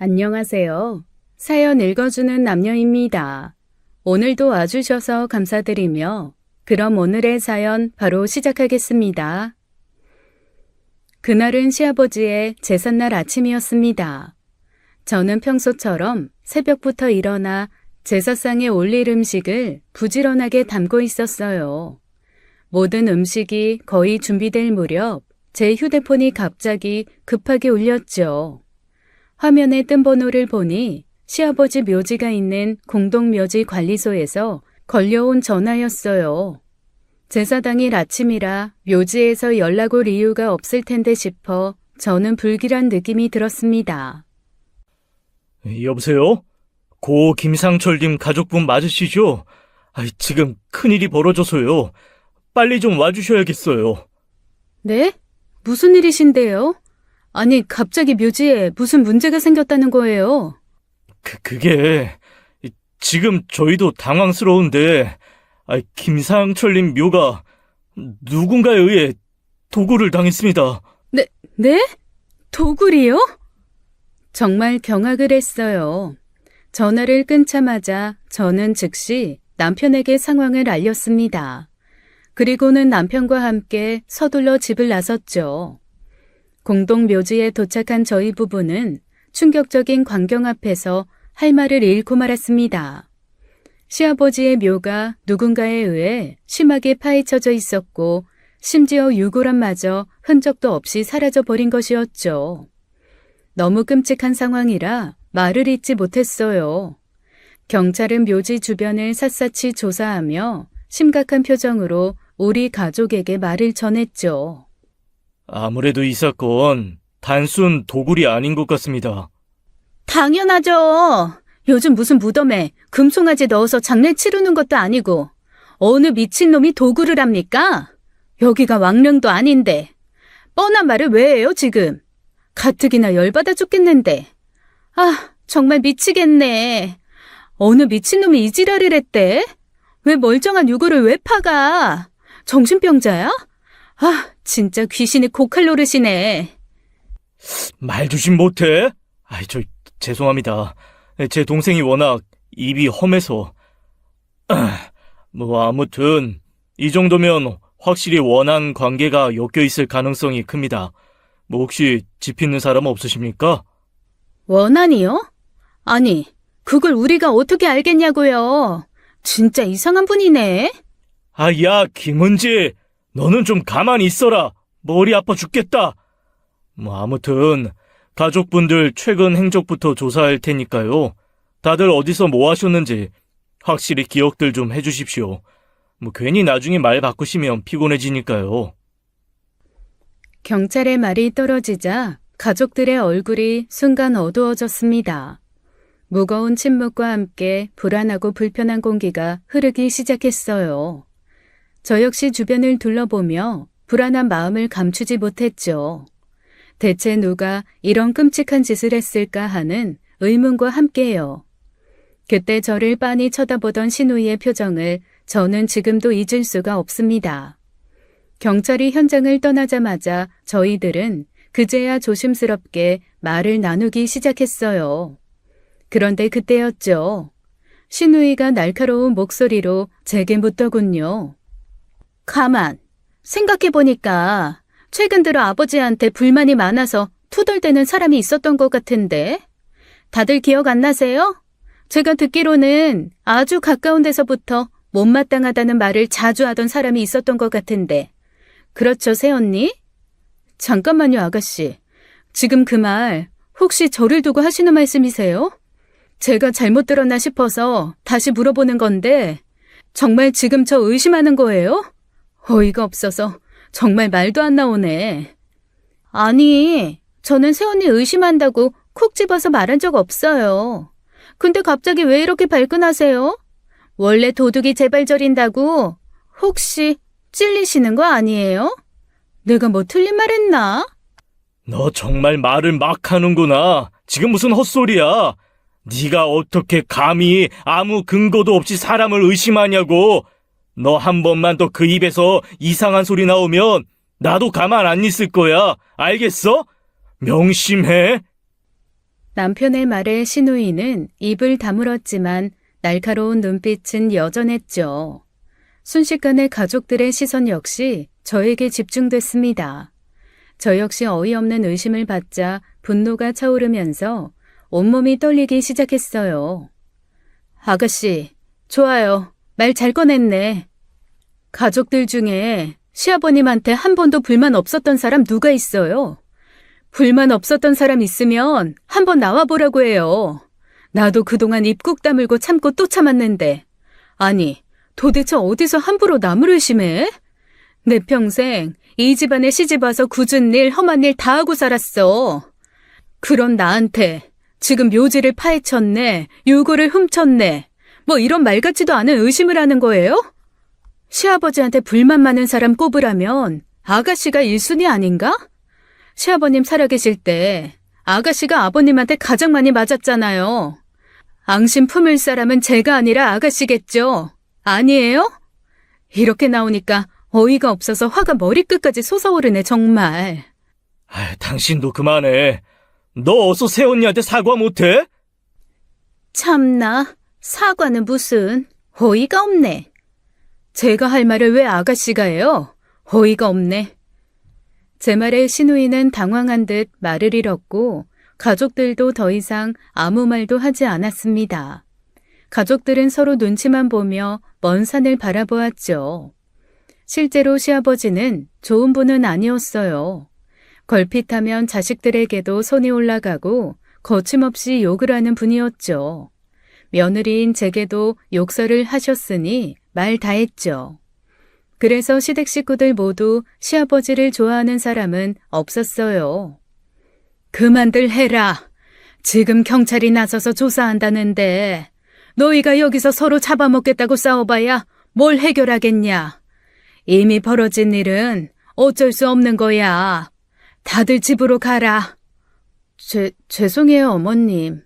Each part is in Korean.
안녕하세요. 사연 읽어주는 남녀입니다. 오늘도 와주셔서 감사드리며 그럼 오늘의 사연 바로 시작하겠습니다. 그날은 시아버지의 제삿날 아침이었습니다. 저는 평소처럼 새벽부터 일어나 제사상에 올릴 음식을 부지런하게 담고 있었어요. 모든 음식이 거의 준비될 무렵 제 휴대폰이 갑자기 급하게 울렸죠. 화면에 뜬 번호를 보니 시아버지 묘지가 있는 공동묘지 관리소에서 걸려온 전화였어요. 제사 당일 아침이라 묘지에서 연락 올 이유가 없을 텐데 싶어 저는 불길한 느낌이 들었습니다. 여보세요? 고 김상철님 가족분 맞으시죠? 지금 큰일이 벌어져서요. 빨리 좀 와주셔야겠어요. 네? 무슨 일이신데요? 아니, 갑자기 묘지에 무슨 문제가 생겼다는 거예요? 그게 지금 저희도 당황스러운데 김상철님 묘가 누군가에 의해 도굴을 당했습니다. 네? 도굴이요? 정말 경악을 했어요. 전화를 끊자마자 저는 즉시 남편에게 상황을 알렸습니다. 그리고는 남편과 함께 서둘러 집을 나섰죠. 공동묘지에 도착한 저희 부부는 충격적인 광경 앞에서 할 말을 잃고 말았습니다. 시아버지의 묘가 누군가에 의해 심하게 파헤쳐져 있었고 심지어 유골함마저 흔적도 없이 사라져버린 것이었죠. 너무 끔찍한 상황이라 말을 잇지 못했어요. 경찰은 묘지 주변을 샅샅이 조사하며 심각한 표정으로 우리 가족에게 말을 전했죠. 아무래도 이 사건 단순 도굴이 아닌 것 같습니다. 당연하죠. 요즘 무슨 무덤에 금송아지 넣어서 장례 치르는 것도 아니고 어느 미친놈이 도굴을 합니까? 여기가 왕릉도 아닌데. 뻔한 말을 왜 해요 지금? 가뜩이나 열받아 죽겠는데. 정말 미치겠네. 어느 미친놈이 이 지랄을 했대? 왜 멀쩡한 유골을 왜 파가? 정신병자야? 진짜 귀신이 고칼 노릇이네. 말 조심 못해? 죄송합니다. 제 동생이 워낙 입이 험해서. 아무튼 이 정도면 확실히 원한 관계가 엮여 있을 가능성이 큽니다. 혹시 집 있는 사람 없으십니까? 원한이요? 아니, 그걸 우리가 어떻게 알겠냐고요. 진짜 이상한 분이네. 야, 김은지, 너는 좀 가만히 있어라. 머리 아파 죽겠다. 아무튼 가족분들 최근 행적부터 조사할 테니까요. 다들 어디서 뭐 하셨는지 확실히 기억들 좀 해주십시오. 괜히 나중에 말 바꾸시면 피곤해지니까요. 경찰의 말이 떨어지자 가족들의 얼굴이 순간 어두워졌습니다. 무거운 침묵과 함께 불안하고 불편한 공기가 흐르기 시작했어요. 저 역시 주변을 둘러보며 불안한 마음을 감추지 못했죠. 대체 누가 이런 끔찍한 짓을 했을까 하는 의문과 함께요. 그때 저를 빤히 쳐다보던 신우이의 표정을 저는 지금도 잊을 수가 없습니다. 경찰이 현장을 떠나자마자 저희들은 그제야 조심스럽게 말을 나누기 시작했어요. 그런데 그때였죠. 신우이가 날카로운 목소리로 제게 묻더군요. 가만, 생각해보니까 최근 들어 아버지한테 불만이 많아서 투덜대는 사람이 있었던 것 같은데 다들 기억 안 나세요? 제가 듣기로는 아주 가까운 데서부터 못마땅하다는 말을 자주 하던 사람이 있었던 것 같은데 그렇죠, 새언니? 잠깐만요, 아가씨. 지금 그 말 혹시 저를 두고 하시는 말씀이세요? 제가 잘못 들었나 싶어서 다시 물어보는 건데 정말 지금 저 의심하는 거예요? 어이가 없어서 정말 말도 안 나오네. 아니, 저는 새언니 의심한다고 콕 집어서 말한 적 없어요. 근데 갑자기 왜 이렇게 발끈하세요? 원래 도둑이 재발 저린다고 혹시 찔리시는 거 아니에요? 내가 뭐 틀린 말 했나? 너 정말 말을 막 하는구나. 지금 무슨 헛소리야. 네가 어떻게 감히 아무 근거도 없이 사람을 의심하냐고. 너 한 번만 더 그 입에서 이상한 소리 나오면 나도 가만 안 있을 거야. 알겠어? 명심해. 남편의 말에 시누이는 입을 다물었지만 날카로운 눈빛은 여전했죠. 순식간에 가족들의 시선 역시 저에게 집중됐습니다. 저 역시 어이없는 의심을 받자 분노가 차오르면서 온몸이 떨리기 시작했어요. 아가씨, 좋아요. 말 잘 꺼냈네. 가족들 중에 시아버님한테 한 번도 불만 없었던 사람 누가 있어요? 불만 없었던 사람 있으면 한번 나와보라고 해요. 나도 그동안 입 꾹 다물고 참고 또 참았는데. 아니, 도대체 어디서 함부로 남을 의심해? 내 평생 이 집안에 시집와서 굳은 일, 험한 일 다 하고 살았어. 그런 나한테 지금 묘지를 파헤쳤네, 유골을 훔쳤네, 뭐 이런 말 같지도 않은 의심을 하는 거예요? 시아버지한테 불만 많은 사람 꼽으라면 아가씨가 1순위 아닌가? 시아버님 살아계실 때 아가씨가 아버님한테 가장 많이 맞았잖아요. 앙심 품을 사람은 제가 아니라 아가씨겠죠? 아니에요? 이렇게 나오니까 어이가 없어서 화가 머리끝까지 솟아오르네 정말. 당신도 그만해. 너 어서 새언니한테 사과 못해? 참나, 사과는 무슨, 어이가 없네. 제가 할 말을 왜 아가씨가 해요? 어이가 없네. 제 말에 시누이는 당황한 듯 말을 잃었고 가족들도 더 이상 아무 말도 하지 않았습니다. 가족들은 서로 눈치만 보며 먼 산을 바라보았죠. 실제로 시아버지는 좋은 분은 아니었어요. 걸핏하면 자식들에게도 손이 올라가고 거침없이 욕을 하는 분이었죠. 며느리인 제게도 욕설을 하셨으니 말 다 했죠. 그래서 시댁 식구들 모두 시아버지를 좋아하는 사람은 없었어요. 그만들 해라. 지금 경찰이 나서서 조사한다는데 너희가 여기서 서로 잡아먹겠다고 싸워봐야 뭘 해결하겠냐. 이미 벌어진 일은 어쩔 수 없는 거야. 다들 집으로 가라. 죄송해요, 어머님.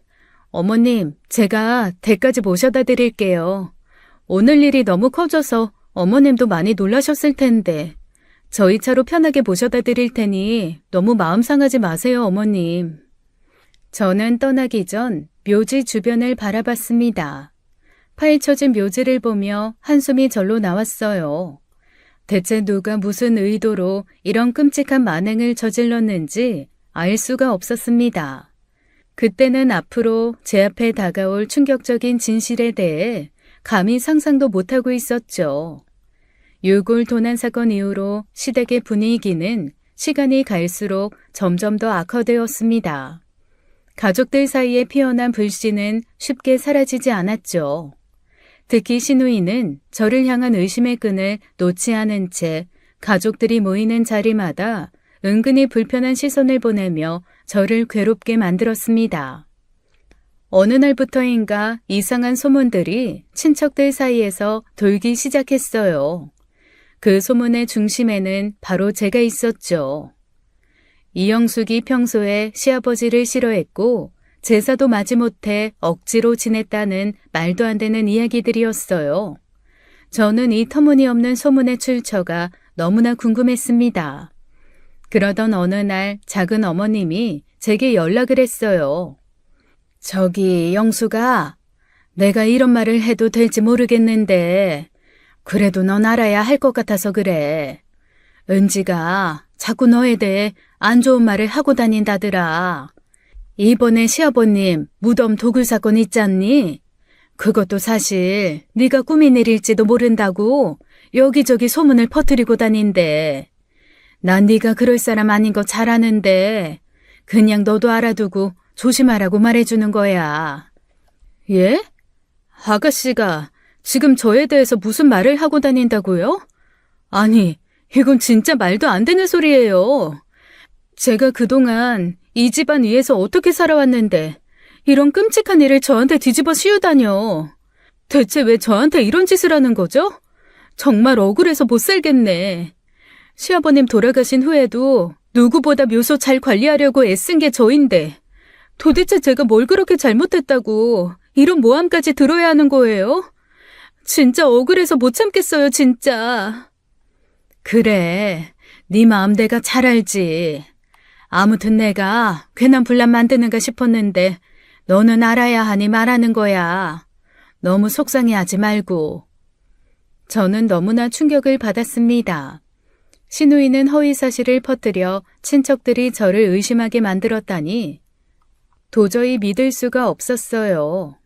어머님, 제가 댁까지 모셔다 드릴게요. 오늘 일이 너무 커져서 어머님도 많이 놀라셨을 텐데 저희 차로 편하게 모셔다 드릴 테니 너무 마음 상하지 마세요, 어머님. 저는 떠나기 전 묘지 주변을 바라봤습니다. 파헤쳐진 묘지를 보며 한숨이 절로 나왔어요. 대체 누가 무슨 의도로 이런 끔찍한 만행을 저질렀는지 알 수가 없었습니다. 그때는 앞으로 제 앞에 다가올 충격적인 진실에 대해 감히 상상도 못하고 있었죠. 유골 도난 사건 이후로 시댁의 분위기는 시간이 갈수록 점점 더 악화되었습니다. 가족들 사이에 피어난 불씨는 쉽게 사라지지 않았죠. 특히 시누이는 저를 향한 의심의 끈을 놓지 않은 채 가족들이 모이는 자리마다 은근히 불편한 시선을 보내며 저를 괴롭게 만들었습니다. 어느 날부터인가 이상한 소문들이 친척들 사이에서 돌기 시작했어요. 그 소문의 중심에는 바로 제가 있었죠. 이영숙이 평소에 시아버지를 싫어했고 제사도 마지못해 억지로 지냈다는 말도 안 되는 이야기들이었어요. 저는 이 터무니없는 소문의 출처가 너무나 궁금했습니다. 그러던 어느 날 작은 어머님이 제게 연락을 했어요. 저기 영수가 내가 이런 말을 해도 될지 모르겠는데 그래도 넌 알아야 할 것 같아서 그래. 은지가 자꾸 너에 대해 안 좋은 말을 하고 다닌다더라. 이번에 시아버님 무덤 도굴 사건 있잖니? 그것도 사실 네가 꾸민 일일지도 모른다고 여기저기 소문을 퍼뜨리고 다닌대. 난 네가 그럴 사람 아닌 거 잘 아는데 그냥 너도 알아두고 조심하라고 말해주는 거야. 예? 아가씨가 지금 저에 대해서 무슨 말을 하고 다닌다고요? 아니, 이건 진짜 말도 안 되는 소리예요. 제가 그동안 이 집안 위에서 어떻게 살아왔는데 이런 끔찍한 일을 저한테 뒤집어 씌우다뇨. 대체 왜 저한테 이런 짓을 하는 거죠? 정말 억울해서 못 살겠네. 시아버님 돌아가신 후에도 누구보다 묘소 잘 관리하려고 애쓴 게 저인데 도대체 제가 뭘 그렇게 잘못했다고 이런 모함까지 들어야 하는 거예요? 진짜 억울해서 못 참겠어요, 진짜. 그래, 네 마음 내가 잘 알지. 아무튼 내가 괜한 분란 만드는가 싶었는데 너는 알아야 하니 말하는 거야. 너무 속상해하지 말고. 저는 너무나 충격을 받았습니다. 신우이는 허위 사실을 퍼뜨려 친척들이 저를 의심하게 만들었다니 도저히 믿을 수가 없었어요.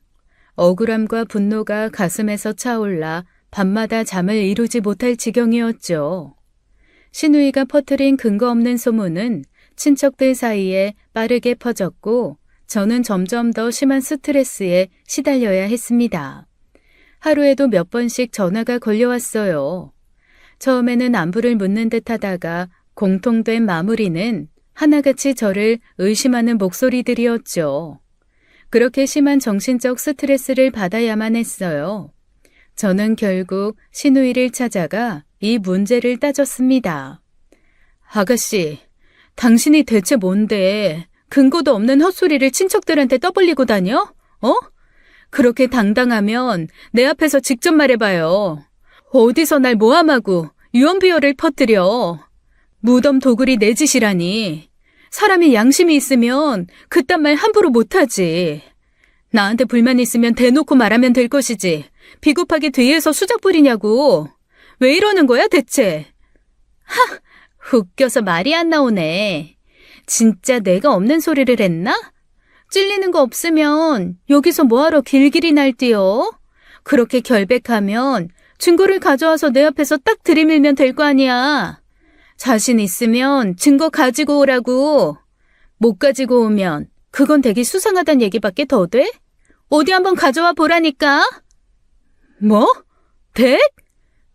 억울함과 분노가 가슴에서 차올라 밤마다 잠을 이루지 못할 지경이었죠. 신우이가 퍼뜨린 근거 없는 소문은 친척들 사이에 빠르게 퍼졌고 저는 점점 더 심한 스트레스에 시달려야 했습니다. 하루에도 몇 번씩 전화가 걸려왔어요. 처음에는 안부를 묻는 듯 하다가 공통된 마무리는 하나같이 저를 의심하는 목소리들이었죠. 그렇게 심한 정신적 스트레스를 받아야만 했어요. 저는 결국 신우이를 찾아가 이 문제를 따졌습니다. 아가씨, 당신이 대체 뭔데 근거도 없는 헛소리를 친척들한테 떠벌리고 다녀? 그렇게 당당하면 내 앞에서 직접 말해봐요. 어디서 날 모함하고 유언비어를 퍼뜨려. 무덤 도굴이 내 짓이라니. 사람이 양심이 있으면 그딴 말 함부로 못하지. 나한테 불만 있으면 대놓고 말하면 될 것이지. 비겁하게 뒤에서 수작 부리냐고. 왜 이러는 거야 대체? 웃겨서 말이 안 나오네. 진짜 내가 없는 소리를 했나? 찔리는 거 없으면 여기서 뭐하러 길길이 날뛰어? 그렇게 결백하면 증거를 가져와서 내 앞에서 딱 들이밀면 될 거 아니야. 자신 있으면 증거 가지고 오라고. 못 가지고 오면 그건 되게 수상하단 얘기밖에 더 돼? 어디 한번 가져와 보라니까. 뭐? 댁?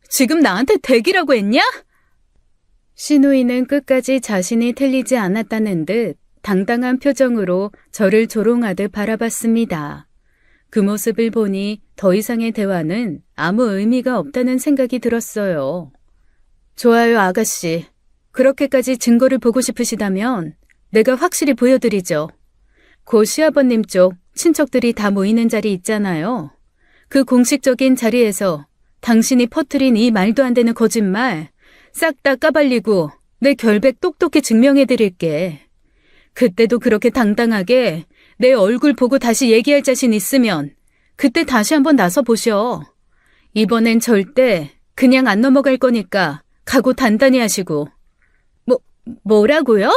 지금 나한테 댁이라고 했냐? 신우이는 끝까지 자신이 틀리지 않았다는 듯 당당한 표정으로 저를 조롱하듯 바라봤습니다. 그 모습을 보니 더 이상의 대화는 아무 의미가 없다는 생각이 들었어요. 좋아요, 아가씨. 그렇게까지 증거를 보고 싶으시다면 내가 확실히 보여드리죠. 고 시아버님 쪽 친척들이 다 모이는 자리 있잖아요. 그 공식적인 자리에서 당신이 퍼뜨린 이 말도 안 되는 거짓말 싹 다 까발리고 내 결백 똑똑히 증명해드릴게. 그때도 그렇게 당당하게 내 얼굴 보고 다시 얘기할 자신 있으면 그때 다시 한번 나서 보셔. 이번엔 절대 그냥 안 넘어갈 거니까 각오 단단히 하시고. 뭐라고요?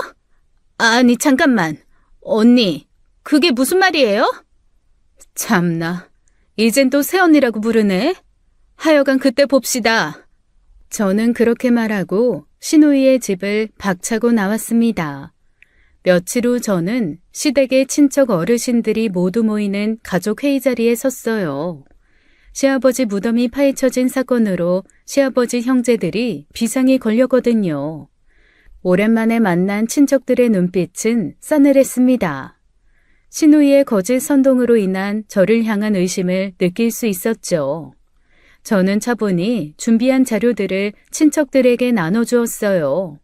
아니 잠깐만. 언니, 그게 무슨 말이에요? 참나, 이젠 또 새언니라고 부르네. 하여간 그때 봅시다. 저는 그렇게 말하고 신우이의 집을 박차고 나왔습니다. 며칠 후 저는 시댁의 친척 어르신들이 모두 모이는 가족 회의 자리에 섰어요. 시아버지 무덤이 파헤쳐진 사건으로 시아버지 형제들이 비상이 걸렸거든요. 오랜만에 만난 친척들의 눈빛은 싸늘했습니다. 신우이의 거짓 선동으로 인한 저를 향한 의심을 느낄 수 있었죠. 저는 차분히 준비한 자료들을 친척들에게 나눠주었어요.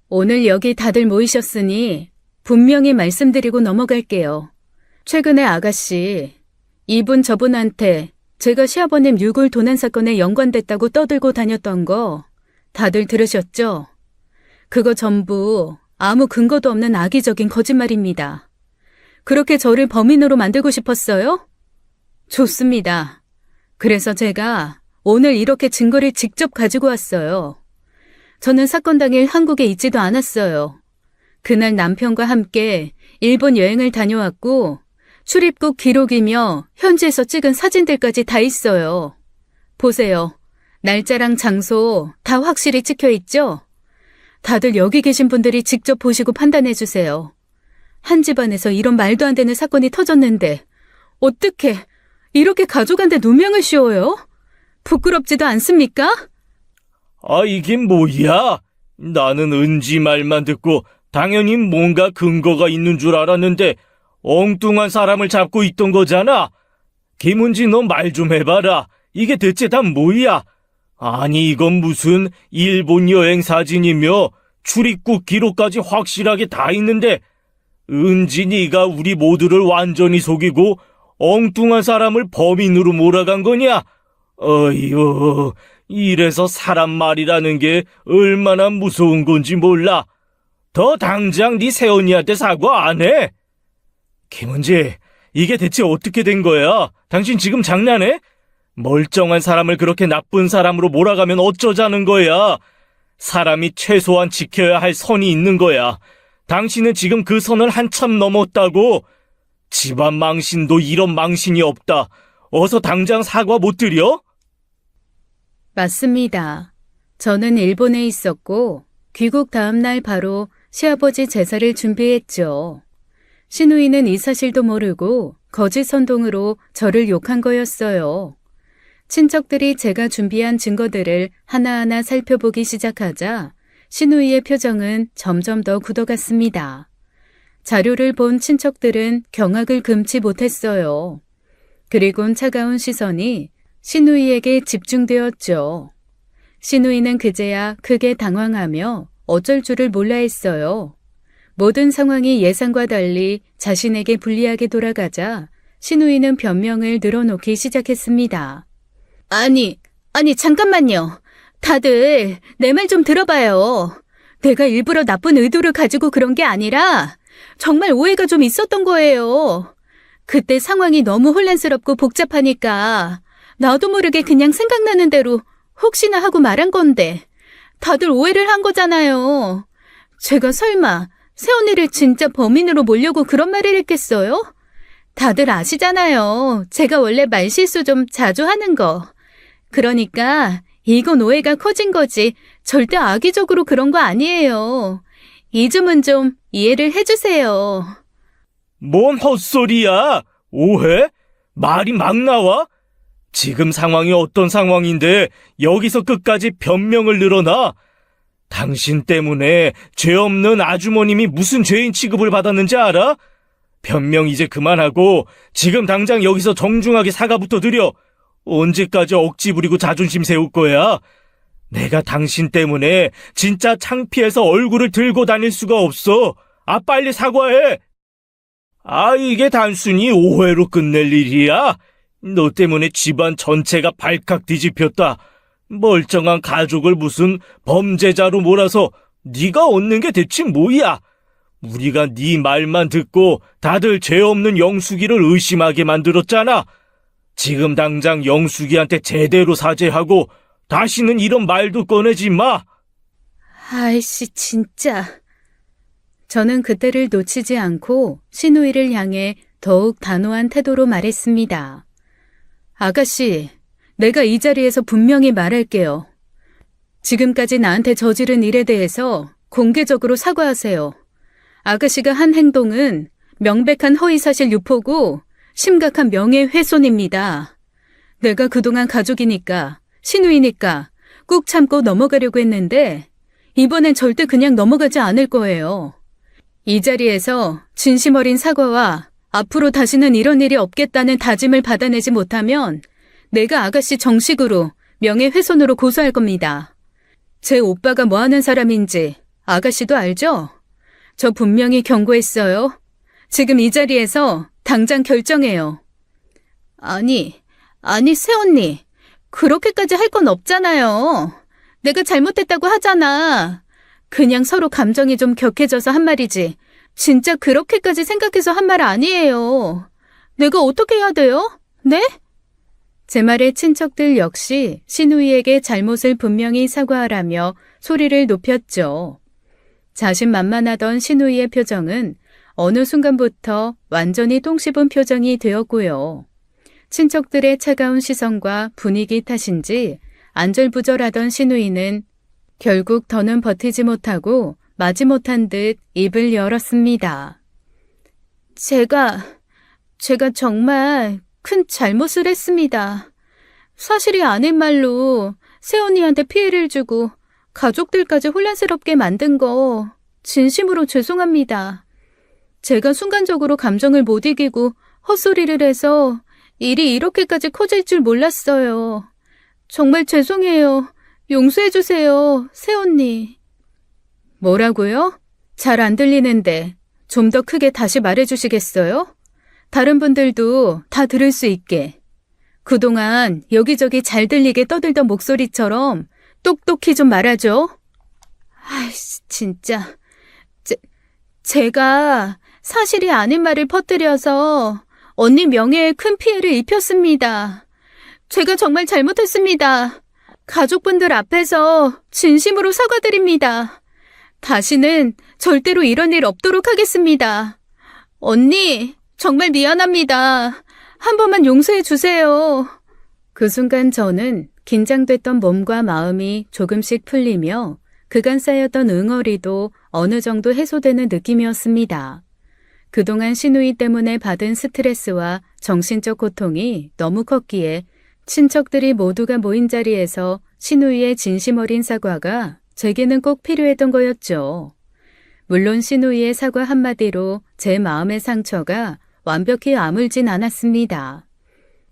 오늘 여기 다들 모이셨으니 분명히 말씀드리고 넘어갈게요. 최근에 아가씨, 이분 저분한테 제가 시아버님 유골 도난 사건에 연관됐다고 떠들고 다녔던 거 다들 들으셨죠? 그거 전부 아무 근거도 없는 악의적인 거짓말입니다. 그렇게 저를 범인으로 만들고 싶었어요? 좋습니다. 그래서 제가 오늘 이렇게 증거를 직접 가지고 왔어요. 저는 사건 당일 한국에 있지도 않았어요. 그날 남편과 함께 일본 여행을 다녀왔고 출입국 기록이며 현지에서 찍은 사진들까지 다 있어요. 보세요. 날짜랑 장소 다 확실히 찍혀 있죠? 다들 여기 계신 분들이 직접 보시고 판단해 주세요. 한 집안에서 이런 말도 안 되는 사건이 터졌는데 어떻게 이렇게 가족한테 누명을 씌워요? 부끄럽지도 않습니까? 이게 뭐야? 나는 은지 말만 듣고 당연히 뭔가 근거가 있는 줄 알았는데 엉뚱한 사람을 잡고 있던 거잖아. 김은지, 너 말 좀 해봐라. 이게 대체 다 뭐야? 아니, 이건 무슨 일본 여행 사진이며 출입국 기록까지 확실하게 다 있는데 은지, 네가 우리 모두를 완전히 속이고 엉뚱한 사람을 범인으로 몰아간 거냐? 어휴, 이래서 사람 말이라는 게 얼마나 무서운 건지 몰라. 더 당장 네 새언니한테 사과 안 해? 김은지, 이게 대체 어떻게 된 거야? 당신 지금 장난해? 멀쩡한 사람을 그렇게 나쁜 사람으로 몰아가면 어쩌자는 거야? 사람이 최소한 지켜야 할 선이 있는 거야. 당신은 지금 그 선을 한참 넘었다고. 집안 망신도 이런 망신이 없다. 어서 당장 사과 못 드려? 맞습니다. 저는 일본에 있었고 귀국 다음 날 바로 시아버지 제사를 준비했죠. 시누이는 이 사실도 모르고 거짓 선동으로 저를 욕한 거였어요. 친척들이 제가 준비한 증거들을 하나하나 살펴보기 시작하자 시누이의 표정은 점점 더 굳어갔습니다. 자료를 본 친척들은 경악을 금치 못했어요. 그리곤 차가운 시선이 시누이에게 집중되었죠. 시누이는 그제야 크게 당황하며 어쩔 줄을 몰라 했어요. 모든 상황이 예상과 달리 자신에게 불리하게 돌아가자 시누이는 변명을 늘어놓기 시작했습니다. 아니, 잠깐만요. 다들 내 말 좀 들어봐요. 내가 일부러 나쁜 의도를 가지고 그런 게 아니라 정말 오해가 좀 있었던 거예요. 그때 상황이 너무 혼란스럽고 복잡하니까 나도 모르게 그냥 생각나는 대로 혹시나 하고 말한 건데 다들 오해를 한 거잖아요. 제가 설마 새언니를 진짜 범인으로 몰려고 그런 말을 했겠어요? 다들 아시잖아요. 제가 원래 말실수 좀 자주 하는 거. 그러니까 이건 오해가 커진 거지 절대 악의적으로 그런 거 아니에요. 이 점은 좀 이해를 해주세요. 뭔 헛소리야? 오해? 말이 막 나와? 지금 상황이 어떤 상황인데 여기서 끝까지 변명을 늘어놔? 당신 때문에 죄 없는 아주머님이 무슨 죄인 취급을 받았는지 알아? 변명 이제 그만하고 지금 당장 여기서 정중하게 사과부터 드려. 언제까지 억지 부리고 자존심 세울 거야? 내가 당신 때문에 진짜 창피해서 얼굴을 들고 다닐 수가 없어. 빨리 사과해. 이게 단순히 오해로 끝낼 일이야? 너 때문에 집안 전체가 발칵 뒤집혔다. 멀쩡한 가족을 무슨 범죄자로 몰아서 네가 얻는 게 대체 뭐야? 우리가 네 말만 듣고 다들 죄 없는 영숙이를 의심하게 만들었잖아. 지금 당장 영숙이한테 제대로 사죄하고 다시는 이런 말도 꺼내지 마. 아이씨, 진짜. 저는 그때를 놓치지 않고 시누이를 향해 더욱 단호한 태도로 말했습니다. 아가씨, 내가 이 자리에서 분명히 말할게요. 지금까지 나한테 저지른 일에 대해서 공개적으로 사과하세요. 아가씨가 한 행동은 명백한 허위사실 유포고 심각한 명예훼손입니다. 내가 그동안 가족이니까, 시누이니까 꾹 참고 넘어가려고 했는데 이번엔 절대 그냥 넘어가지 않을 거예요. 이 자리에서 진심 어린 사과와 앞으로 다시는 이런 일이 없겠다는 다짐을 받아내지 못하면 내가 아가씨 정식으로 명예훼손으로 고소할 겁니다. 제 오빠가 뭐 하는 사람인지 아가씨도 알죠? 저 분명히 경고했어요. 지금 이 자리에서 당장 결정해요. 아니, 새언니. 그렇게까지 할 건 없잖아요. 내가 잘못했다고 하잖아. 그냥 서로 감정이 좀 격해져서 한 말이지. 진짜 그렇게까지 생각해서 한 말 아니에요. 내가 어떻게 해야 돼요? 네? 제 말에 친척들 역시 시누이에게 잘못을 분명히 사과하라며 소리를 높였죠. 자신만만하던 시누이의 표정은 어느 순간부터 완전히 똥 씹은 표정이 되었고요. 친척들의 차가운 시선과 분위기 탓인지 안절부절하던 시누이는 결국 더는 버티지 못하고 마지못한 듯 입을 열었습니다. 제가 정말 큰 잘못을 했습니다. 사실이 아닌 말로 새언니한테 피해를 주고 가족들까지 혼란스럽게 만든 거 진심으로 죄송합니다. 제가 순간적으로 감정을 못 이기고 헛소리를 해서 일이 이렇게까지 커질 줄 몰랐어요. 정말 죄송해요. 용서해주세요, 새언니. 뭐라고요? 잘 안 들리는데 좀 더 크게 다시 말해주시겠어요? 다른 분들도 다 들을 수 있게. 그동안 여기저기 잘 들리게 떠들던 목소리처럼 똑똑히 좀 말하죠. 아이씨, 진짜. 제가 사실이 아닌 말을 퍼뜨려서 언니 명예에 큰 피해를 입혔습니다. 제가 정말 잘못했습니다. 가족분들 앞에서 진심으로 사과드립니다. 다시는 절대로 이런 일 없도록 하겠습니다. 언니, 정말 미안합니다. 한 번만 용서해 주세요. 그 순간 저는 긴장됐던 몸과 마음이 조금씩 풀리며 그간 쌓였던 응어리도 어느 정도 해소되는 느낌이었습니다. 그동안 시누이 때문에 받은 스트레스와 정신적 고통이 너무 컸기에 친척들이 모두가 모인 자리에서 시누이의 진심 어린 사과가 제게는 꼭 필요했던 거였죠. 물론 시누이의 사과 한마디로 제 마음의 상처가 완벽히 아물진 않았습니다.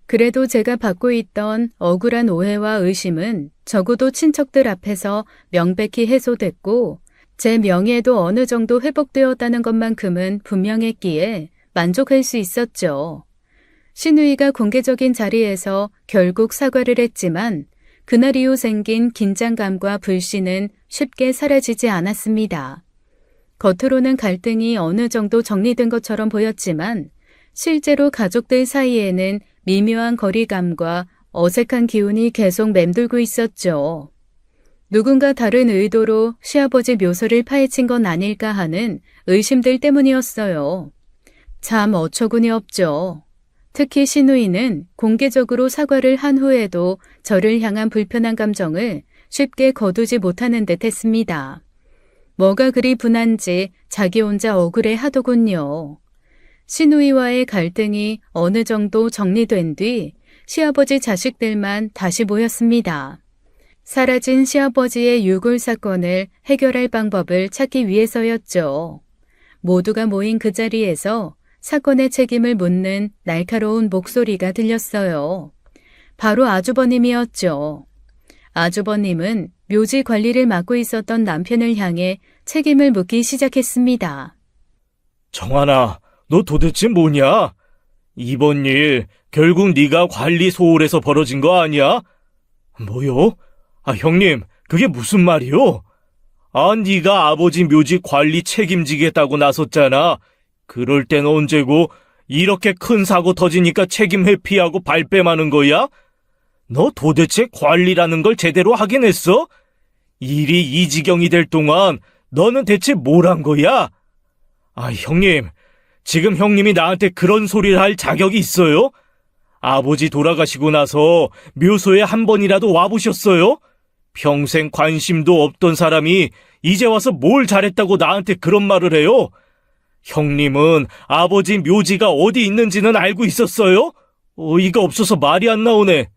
그래도 제가 받고 있던 억울한 오해와 의심은 적어도 친척들 앞에서 명백히 해소됐고 제 명예도 어느 정도 회복되었다는 것만큼은 분명했기에 만족할 수 있었죠. 시누이가 공개적인 자리에서 결국 사과를 했지만 그날 이후 생긴 긴장감과 불신은 쉽게 사라지지 않았습니다. 겉으로는 갈등이 어느 정도 정리된 것처럼 보였지만 실제로 가족들 사이에는 미묘한 거리감과 어색한 기운이 계속 맴돌고 있었죠. 누군가 다른 의도로 시아버지 묘소를 파헤친 건 아닐까 하는 의심들 때문이었어요. 참 어처구니 없죠. 특히 시누이는 공개적으로 사과를 한 후에도 저를 향한 불편한 감정을 쉽게 거두지 못하는 듯 했습니다. 뭐가 그리 분한지 자기 혼자 억울해 하더군요. 시누이와의 갈등이 어느 정도 정리된 뒤 시아버지 자식들만 다시 모였습니다. 사라진 시아버지의 유골 사건을 해결할 방법을 찾기 위해서였죠. 모두가 모인 그 자리에서 사건의 책임을 묻는 날카로운 목소리가 들렸어요. 바로 아주버님이었죠. 아주버님은 묘지 관리를 맡고 있었던 남편을 향해 책임을 묻기 시작했습니다. 정환아, 너 도대체 뭐냐? 이번 일 결국 네가 관리 소홀해서 벌어진 거 아니야? 뭐요? 형님, 그게 무슨 말이요? 네가 아버지 묘지 관리 책임지겠다고 나섰잖아. 그럴 땐 언제고 이렇게 큰 사고 터지니까 책임 회피하고 발뺌하는 거야? 너 도대체 관리라는 걸 제대로 하긴 했어? 일이 이 지경이 될 동안 너는 대체 뭘 한 거야? 형님, 지금 형님이 나한테 그런 소리를 할 자격이 있어요? 아버지 돌아가시고 나서 묘소에 한 번이라도 와보셨어요? 평생 관심도 없던 사람이 이제 와서 뭘 잘했다고 나한테 그런 말을 해요? 형님은 아버지 묘지가 어디 있는지는 알고 있었어요? 어이가 없어서 말이 안 나오네.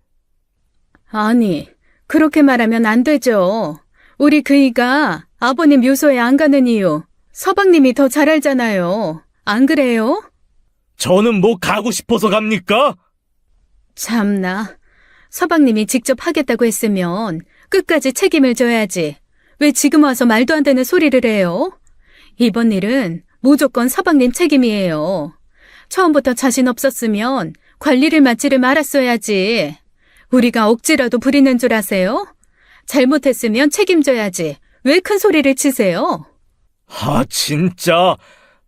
아니, 그렇게 말하면 안 되죠. 우리 그이가 아버님 묘소에 안 가는 이유 서방님이 더 잘 알잖아요. 안 그래요? 저는 뭐 가고 싶어서 갑니까? 참나, 서방님이 직접 하겠다고 했으면 끝까지 책임을 져야지. 왜 지금 와서 말도 안 되는 소리를 해요? 이번 일은 무조건 서방님 책임이에요. 처음부터 자신 없었으면 관리를 맡지를 말았어야지. 우리가 억지라도 부리는 줄 아세요? 잘못했으면 책임져야지. 왜 큰 소리를 치세요? 진짜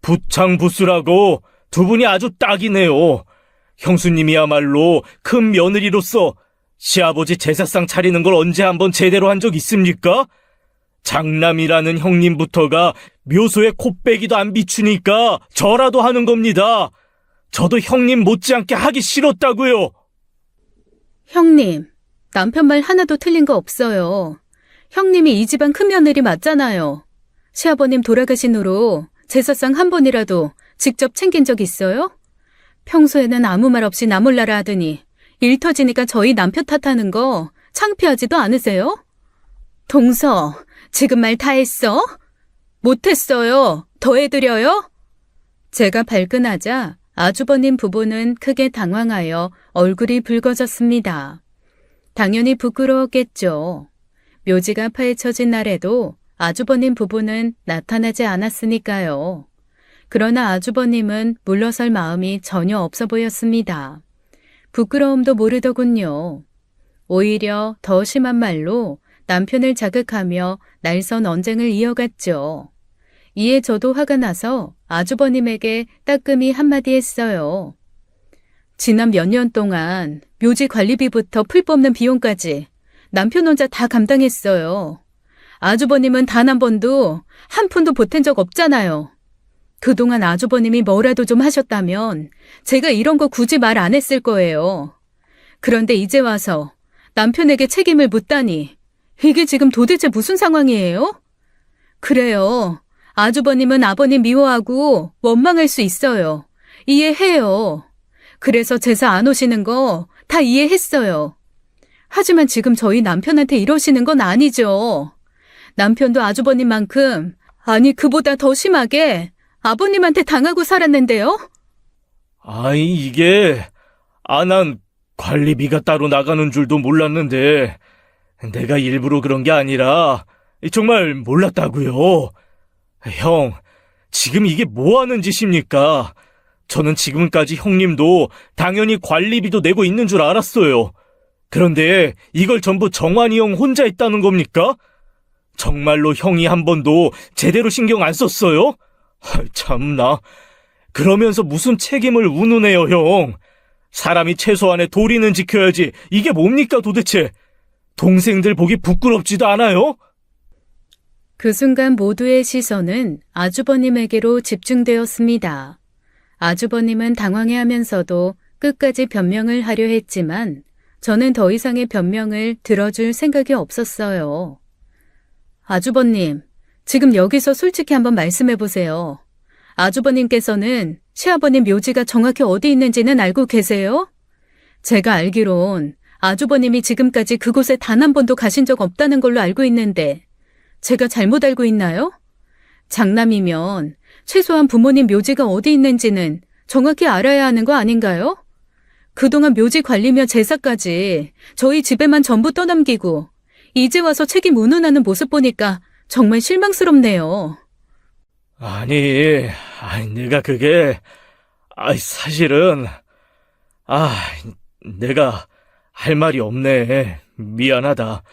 부창부수라고 두 분이 아주 딱이네요. 형수님이야말로 큰 며느리로서 시아버지 제사상 차리는 걸 언제 한번 제대로 한 적 있습니까? 장남이라는 형님부터가 묘소에 콧배기도 안 비추니까 저라도 하는 겁니다. 저도 형님 못지않게 하기 싫었다고요. 형님, 남편 말 하나도 틀린 거 없어요. 형님이 이 집안 큰 며느리 맞잖아요. 시아버님 돌아가신 후로 제사상 한 번이라도 직접 챙긴 적 있어요? 평소에는 아무 말 없이 나 몰라라 하더니 일 터지니까 저희 남편 탓하는 거 창피하지도 않으세요? 동서, 지금 말 다 했어? 못했어요. 더 해드려요? 제가 발끈하자 아주버님 부부는 크게 당황하여 얼굴이 붉어졌습니다. 당연히 부끄러웠겠죠. 묘지가 파헤쳐진 날에도 아주버님 부부는 나타나지 않았으니까요. 그러나 아주버님은 물러설 마음이 전혀 없어 보였습니다. 부끄러움도 모르더군요. 오히려 더 심한 말로 남편을 자극하며 날선 언쟁을 이어갔죠. 이에 저도 화가 나서 아주버님에게 따끔히 한마디 했어요. 지난 몇 년 동안 묘지 관리비부터 풀 뽑는 비용까지 남편 혼자 다 감당했어요. 아주버님은 단 한 번도 한 푼도 보탠 적 없잖아요. 그동안 아주버님이 뭐라도 좀 하셨다면 제가 이런 거 굳이 말 안 했을 거예요. 그런데 이제 와서 남편에게 책임을 묻다니 이게 지금 도대체 무슨 상황이에요? 그래요. 아주버님은 아버님 미워하고 원망할 수 있어요. 이해해요. 그래서 제사 안 오시는 거 다 이해했어요. 하지만 지금 저희 남편한테 이러시는 건 아니죠. 남편도 아주버님만큼, 아니 그보다 더 심하게 아버님한테 당하고 살았는데요? 난 관리비가 따로 나가는 줄도 몰랐는데, 내가 일부러 그런 게 아니라, 정말 몰랐다고요. 형, 지금 이게 뭐 하는 짓입니까? 저는 지금까지 형님도 당연히 관리비도 내고 있는 줄 알았어요. 그런데 이걸 전부 정환이 형 혼자 했다는 겁니까? 정말로 형이 한 번도 제대로 신경 안 썼어요? 참나. 그러면서 무슨 책임을 운운해요, 형. 사람이 최소한의 도리는 지켜야지. 이게 뭡니까 도대체? 동생들 보기 부끄럽지도 않아요? 그 순간 모두의 시선은 아주버님에게로 집중되었습니다. 아주버님은 당황해하면서도 끝까지 변명을 하려 했지만 저는 더 이상의 변명을 들어줄 생각이 없었어요. 아주버님, 지금 여기서 솔직히 한번 말씀해 보세요. 아주버님께서는 시아버님 묘지가 정확히 어디 있는지는 알고 계세요? 제가 알기론 아주버님이 지금까지 그곳에 단 한 번도 가신 적 없다는 걸로 알고 있는데 제가 잘못 알고 있나요? 장남이면 최소한 부모님 묘지가 어디 있는지는 정확히 알아야 하는 거 아닌가요? 그동안 묘지 관리며 제사까지 저희 집에만 전부 떠넘기고 이제 와서 책임 운운하는 모습 보니까 정말 실망스럽네요. 내가 그게, 사실은, 내가 할 말이 없네. 미안하다.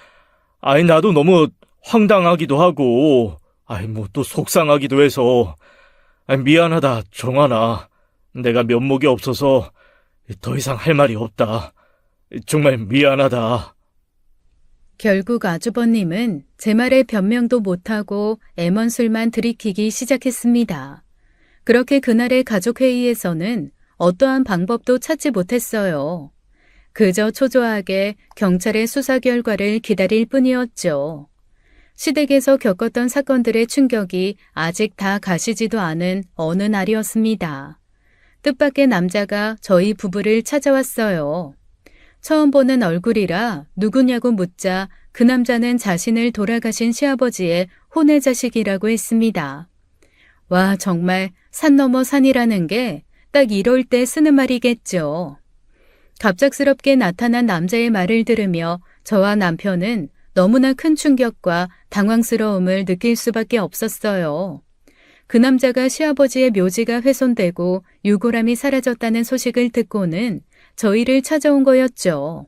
나도 너무 황당하기도 하고, 또 속상하기도 해서, 미안하다, 정환아. 내가 면목이 없어서 더 이상 할 말이 없다. 정말 미안하다. 결국 아주버님은 제 말에 변명도 못하고 애먼술만 들이키기 시작했습니다. 그렇게 그날의 가족회의에서는 어떠한 방법도 찾지 못했어요. 그저 초조하게 경찰의 수사 결과를 기다릴 뿐이었죠. 시댁에서 겪었던 사건들의 충격이 아직 다 가시지도 않은 어느 날이었습니다. 뜻밖의 남자가 저희 부부를 찾아왔어요. 처음 보는 얼굴이라 누구냐고 묻자 그 남자는 자신을 돌아가신 시아버지의 혼외 자식이라고 했습니다. 와, 정말 산 넘어 산이라는 게 딱 이럴 때 쓰는 말이겠죠. 갑작스럽게 나타난 남자의 말을 들으며 저와 남편은 너무나 큰 충격과 당황스러움을 느낄 수밖에 없었어요. 그 남자가 시아버지의 묘지가 훼손되고 유골함이 사라졌다는 소식을 듣고는 저희를 찾아온 거였죠.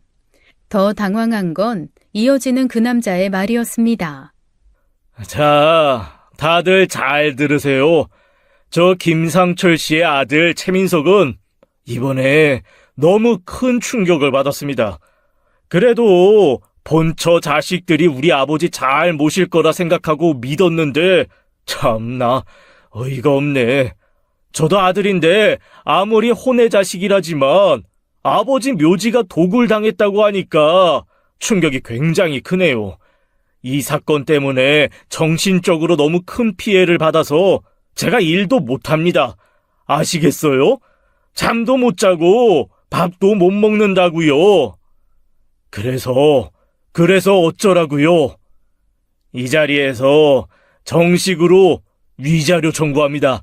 더 당황한 건 이어지는 그 남자의 말이었습니다. 자, 다들 잘 들으세요. 저 김상철 씨의 아들 최민석은 이번에 너무 큰 충격을 받았습니다. 그래도 본처 자식들이 우리 아버지 잘 모실 거라 생각하고 믿었는데 참나 어이가 없네. 저도 아들인데 아무리 혼외 자식이라지만 아버지 묘지가 도굴당했다고 하니까 충격이 굉장히 크네요. 이 사건 때문에 정신적으로 너무 큰 피해를 받아서 제가 일도 못합니다. 아시겠어요? 잠도 못 자고 밥도 못 먹는다고요. 그래서 어쩌라고요? 이 자리에서 정식으로 위자료 청구합니다.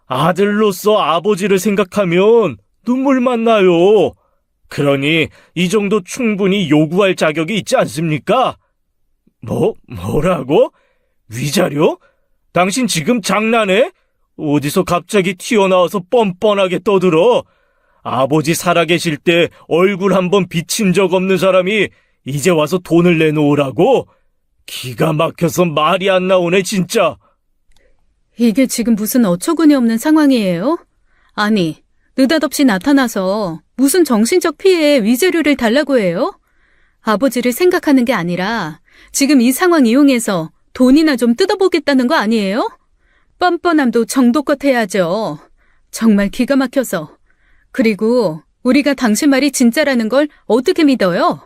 아들로서 아버지를 생각하면 눈물만 나요. 그러니 이 정도 충분히 요구할 자격이 있지 않습니까? 뭐라고? 위자료? 당신 지금 장난해? 어디서 갑자기 튀어나와서 뻔뻔하게 떠들어? 아버지 살아계실 때 얼굴 한번 비친 적 없는 사람이 이제 와서 돈을 내놓으라고? 기가 막혀서 말이 안 나오네 진짜. 이게 지금 무슨 어처구니 없는 상황이에요? 아니, 느닷없이 나타나서 무슨 정신적 피해에 위자료를 달라고 해요? 아버지를 생각하는 게 아니라 지금 이 상황 이용해서 돈이나 좀 뜯어보겠다는 거 아니에요? 뻔뻔함도 정도껏 해야죠. 정말 기가 막혀서. 그리고 우리가 당신 말이 진짜라는 걸 어떻게 믿어요?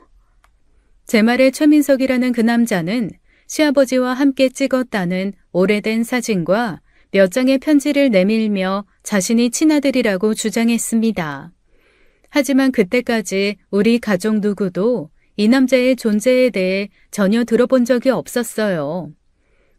제 말에 최민석이라는 그 남자는 시아버지와 함께 찍었다는 오래된 사진과 몇 장의 편지를 내밀며 자신이 친아들이라고 주장했습니다. 하지만 그때까지 우리 가족 누구도 이 남자의 존재에 대해 전혀 들어본 적이 없었어요.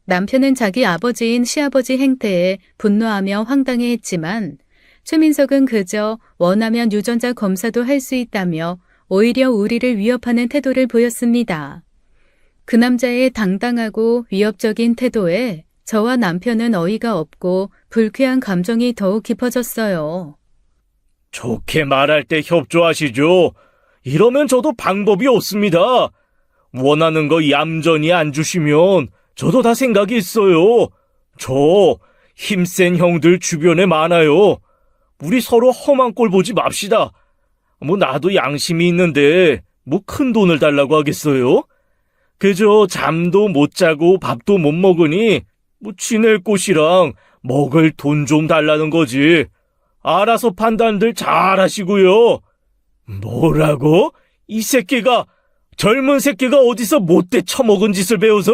남편은 자기 아버지인 시아버지 행태에 분노하며 황당해했지만 최민석은 그저 원하면 유전자 검사도 할 수 있다며 오히려 우리를 위협하는 태도를 보였습니다. 그 남자의 당당하고 위협적인 태도에 저와 남편은 어이가 없고 불쾌한 감정이 더욱 깊어졌어요. 좋게 말할 때 협조하시죠. 이러면 저도 방법이 없습니다. 원하는 거 얌전히 안 주시면 저도 다 생각이 있어요. 저 힘센 형들 주변에 많아요. 우리 서로 험한 꼴 보지 맙시다. 나도 양심이 있는데 큰 돈을 달라고 하겠어요? 그저 잠도 못 자고 밥도 못 먹으니 지낼 곳이랑 먹을 돈 좀 달라는 거지. 알아서 판단들 잘 하시고요. 뭐라고? 이 새끼가, 젊은 새끼가 어디서 못돼 처먹은 짓을 배워서.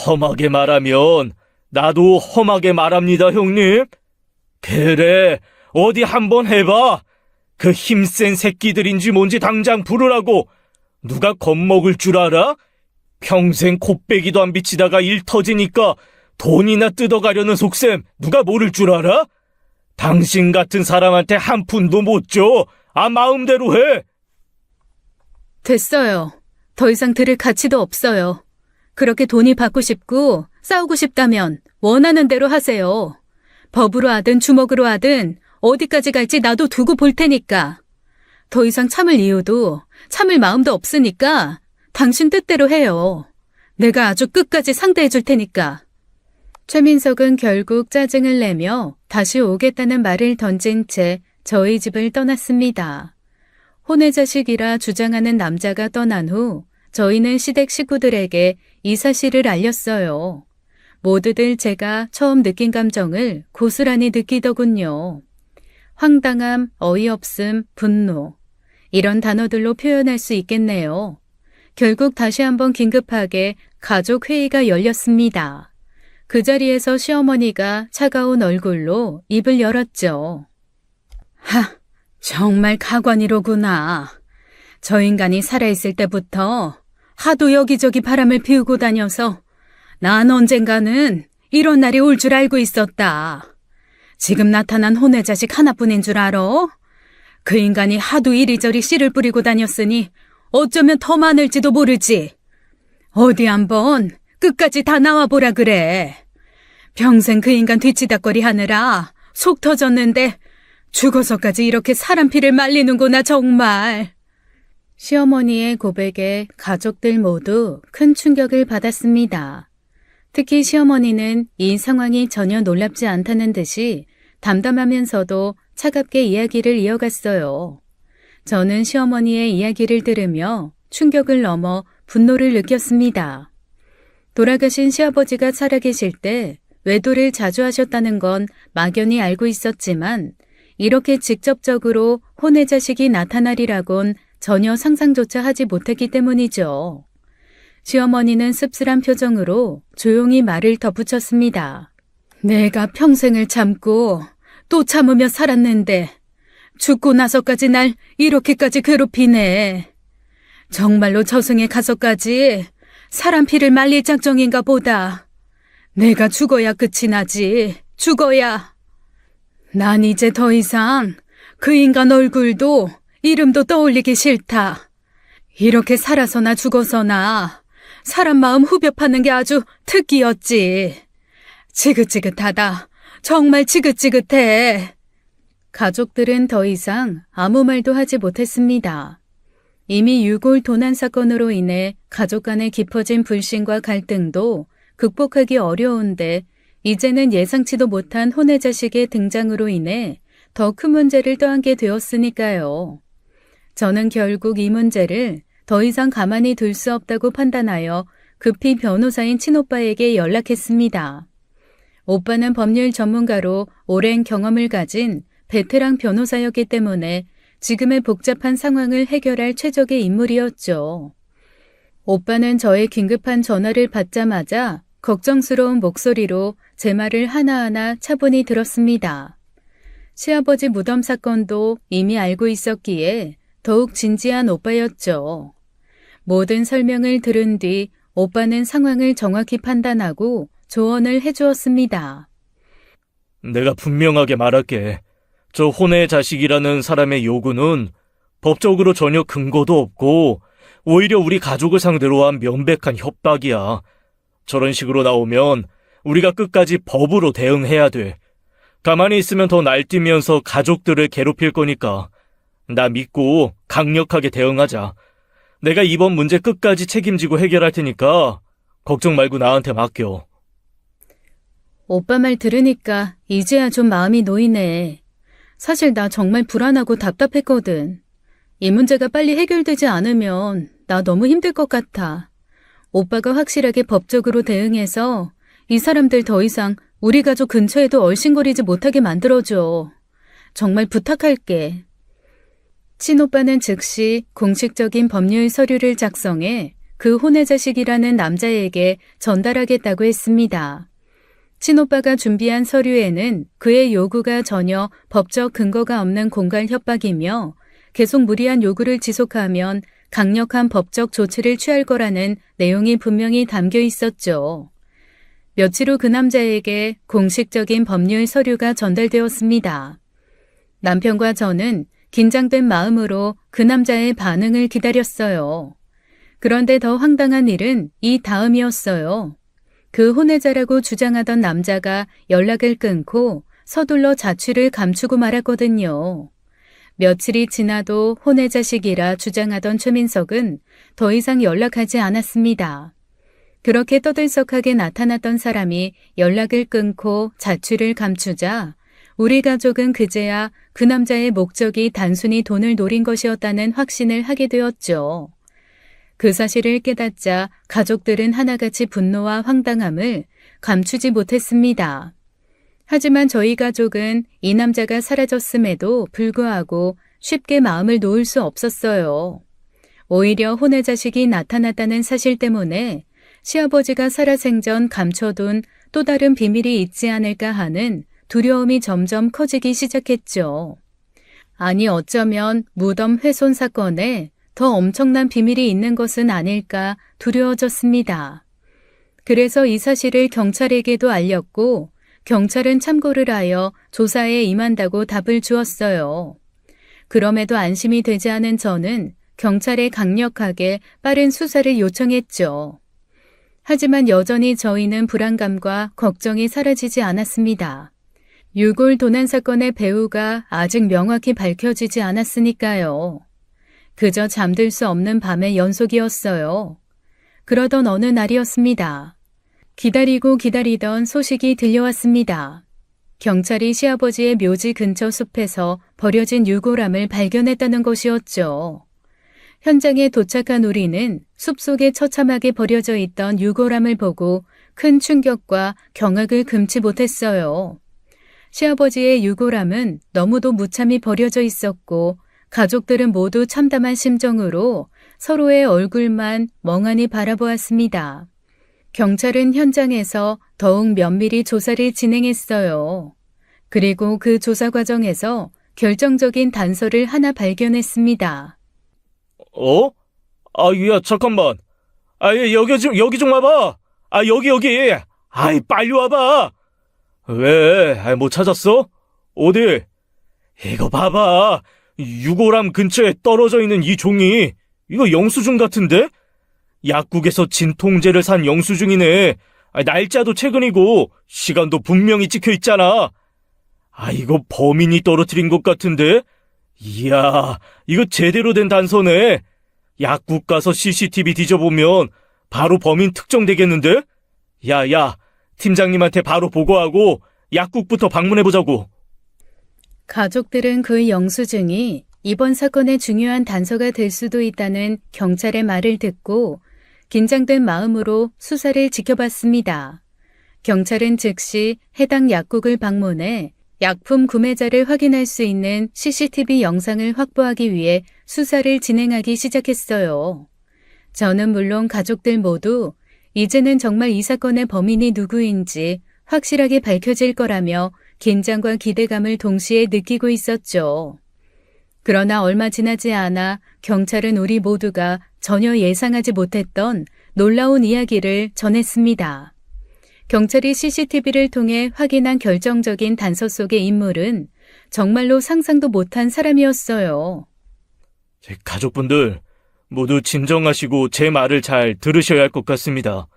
험하게 말하면 나도 험하게 말합니다, 형님. 그래, 어디 한번 해봐. 그 힘센 새끼들인지 뭔지 당장 부르라고. 누가 겁먹을 줄 알아? 평생 콧배기도 안 비치다가 일 터지니까 돈이나 뜯어가려는 속셈 누가 모를 줄 알아? 당신 같은 사람한테 한 푼도 못 줘. 마음대로 해. 됐어요. 더 이상 들을 가치도 없어요. 그렇게 돈이 받고 싶고 싸우고 싶다면 원하는 대로 하세요. 법으로 하든 주먹으로 하든 어디까지 갈지 나도 두고 볼 테니까. 더 이상 참을 이유도 참을 마음도 없으니까 당신 뜻대로 해요. 내가 아주 끝까지 상대해 줄 테니까. 최민석은 결국 짜증을 내며 다시 오겠다는 말을 던진 채 저희 집을 떠났습니다. 혼외 자식이라 주장하는 남자가 떠난 후 저희는 시댁 식구들에게 이 사실을 알렸어요. 모두들 제가 처음 느낀 감정을 고스란히 느끼더군요. 황당함, 어이없음, 분노. 이런 단어들로 표현할 수 있겠네요. 결국 다시 한번 긴급하게 가족 회의가 열렸습니다. 그 자리에서 시어머니가 차가운 얼굴로 입을 열었죠. 정말 가관이로구나. 저 인간이 살아있을 때부터 하도 여기저기 바람을 피우고 다녀서 난 언젠가는 이런 날이 올 줄 알고 있었다. 지금 나타난 혼외 자식 하나뿐인 줄 알아? 그 인간이 하도 이리저리 씨를 뿌리고 다녔으니 어쩌면 더 많을지도 모르지. 어디 한번 끝까지 다 나와보라 그래. 평생 그 인간 뒤치다꺼리 하느라 속 터졌는데 죽어서까지 이렇게 사람 피를 말리는구나 정말. 시어머니의 고백에 가족들 모두 큰 충격을 받았습니다. 특히 시어머니는 이 상황이 전혀 놀랍지 않다는 듯이 담담하면서도 차갑게 이야기를 이어갔어요. 저는 시어머니의 이야기를 들으며 충격을 넘어 분노를 느꼈습니다. 돌아가신 시아버지가 살아계실 때 외도를 자주 하셨다는 건 막연히 알고 있었지만 이렇게 직접적으로 혼외 자식이 나타나리라곤 전혀 상상조차 하지 못했기 때문이죠. 시어머니는 씁쓸한 표정으로 조용히 말을 덧붙였습니다. 내가 평생을 참고 또 참으며 살았는데 죽고 나서까지 날 이렇게까지 괴롭히네. 정말로 저승에 가서까지 사람 피를 말릴 작정인가 보다. 내가 죽어야 끝이 나지. 죽어야. 난 이제 더 이상 그 인간 얼굴도 이름도 떠올리기 싫다. 이렇게 살아서나 죽어서나 사람 마음 후벼 파는 게 아주 특기였지. 지긋지긋하다. 정말 지긋지긋해. 가족들은 더 이상 아무 말도 하지 못했습니다. 이미 유골 도난 사건으로 인해 가족 간에 깊어진 불신과 갈등도 극복하기 어려운데 이제는 예상치도 못한 혼외 자식의 등장으로 인해 더 큰 문제를 떠안게 되었으니까요. 저는 결국 이 문제를 더 이상 가만히 둘 수 없다고 판단하여 급히 변호사인 친오빠에게 연락했습니다. 오빠는 법률 전문가로 오랜 경험을 가진 베테랑 변호사였기 때문에 지금의 복잡한 상황을 해결할 최적의 인물이었죠. 오빠는 저의 긴급한 전화를 받자마자 걱정스러운 목소리로 제 말을 하나하나 차분히 들었습니다. 시아버지 무덤 사건도 이미 알고 있었기에 더욱 진지한 오빠였죠. 모든 설명을 들은 뒤 오빠는 상황을 정확히 판단하고 조언을 해주었습니다. 내가 분명하게 말할게. 저 혼의 자식이라는 사람의 요구는 법적으로 전혀 근거도 없고 오히려 우리 가족을 상대로 한 명백한 협박이야. 저런 식으로 나오면 우리가 끝까지 법으로 대응해야 돼. 가만히 있으면 더 날뛰면서 가족들을 괴롭힐 거니까 나 믿고 강력하게 대응하자. 내가 이번 문제 끝까지 책임지고 해결할 테니까 걱정 말고 나한테 맡겨. 오빠 말 들으니까 이제야 좀 마음이 놓이네. 사실 나 정말 불안하고 답답했거든. 이 문제가 빨리 해결되지 않으면 나 너무 힘들 것 같아. 오빠가 확실하게 법적으로 대응해서 이 사람들 더 이상 우리 가족 근처에도 얼씬거리지 못하게 만들어줘. 정말 부탁할게. 친오빠는 즉시 공식적인 법률 서류를 작성해 그 혼외 자식이라는 남자에게 전달하겠다고 했습니다. 친오빠가 준비한 서류에는 그의 요구가 전혀 법적 근거가 없는 공갈 협박이며 계속 무리한 요구를 지속하면 강력한 법적 조치를 취할 거라는 내용이 분명히 담겨 있었죠. 며칠 후 그 남자에게 공식적인 법률 서류가 전달되었습니다. 남편과 저는 긴장된 마음으로 그 남자의 반응을 기다렸어요. 그런데 더 황당한 일은 이 다음이었어요. 그 혼외자라고 주장하던 남자가 연락을 끊고 서둘러 자취를 감추고 말았거든요. 며칠이 지나도 혼외 자식이라 주장하던 최민석은 더 이상 연락하지 않았습니다. 그렇게 떠들썩하게 나타났던 사람이 연락을 끊고 자취를 감추자 우리 가족은 그제야 그 남자의 목적이 단순히 돈을 노린 것이었다는 확신을 하게 되었죠. 그 사실을 깨닫자 가족들은 하나같이 분노와 황당함을 감추지 못했습니다. 하지만 저희 가족은 이 남자가 사라졌음에도 불구하고 쉽게 마음을 놓을 수 없었어요. 오히려 혼외 자식이 나타났다는 사실 때문에 시아버지가 살아생전 감춰둔 또 다른 비밀이 있지 않을까 하는 두려움이 점점 커지기 시작했죠. 아니 어쩌면 무덤 훼손 사건에 더 엄청난 비밀이 있는 것은 아닐까 두려워졌습니다. 그래서 이 사실을 경찰에게도 알렸고 경찰은 참고를 하여 조사에 임한다고 답을 주었어요. 그럼에도 안심이 되지 않은 저는 경찰에 강력하게 빠른 수사를 요청했죠. 하지만 여전히 저희는 불안감과 걱정이 사라지지 않았습니다. 유골 도난 사건의 배후가 아직 명확히 밝혀지지 않았으니까요. 그저 잠들 수 없는 밤의 연속이었어요. 그러던 어느 날이었습니다. 기다리고 기다리던 소식이 들려왔습니다. 경찰이 시아버지의 묘지 근처 숲에서 버려진 유골함을 발견했다는 것이었죠. 현장에 도착한 우리는 숲속에 처참하게 버려져 있던 유골함을 보고 큰 충격과 경악을 금치 못했어요. 시아버지의 유골함은 너무도 무참히 버려져 있었고 가족들은 모두 참담한 심정으로 서로의 얼굴만 멍하니 바라보았습니다. 경찰은 현장에서 더욱 면밀히 조사를 진행했어요. 그리고 그 조사 과정에서 결정적인 단서를 하나 발견했습니다. 어? 야, 잠깐만. 여기 좀 와봐. 여기. 빨리 와봐. 왜? 못 찾았어? 어디? 이거 봐봐. 유골함 근처에 떨어져 있는 이 종이. 이거 영수증 같은데? 약국에서 진통제를 산 영수증이네. 날짜도 최근이고 시간도 분명히 찍혀 있잖아. 이거 범인이 떨어뜨린 것 같은데? 이야, 이거 제대로 된 단서네. 약국 가서 CCTV 뒤져보면 바로 범인 특정되겠는데? 야, 팀장님한테 바로 보고하고 약국부터 방문해보자고. 가족들은 그 영수증이 이번 사건의 중요한 단서가 될 수도 있다는 경찰의 말을 듣고 긴장된 마음으로 수사를 지켜봤습니다. 경찰은 즉시 해당 약국을 방문해 약품 구매자를 확인할 수 있는 CCTV 영상을 확보하기 위해 수사를 진행하기 시작했어요. 저는 물론 가족들 모두 이제는 정말 이 사건의 범인이 누구인지 확실하게 밝혀질 거라며 긴장과 기대감을 동시에 느끼고 있었죠. 그러나 얼마 지나지 않아 경찰은 우리 모두가 전혀 예상하지 못했던 놀라운 이야기를 전했습니다. 경찰이 CCTV를 통해 확인한 결정적인 단서 속의 인물은 정말로 상상도 못한 사람이었어요. 가족분들 모두 진정하시고 제 말을 잘 들으셔야 할 것 같습니다.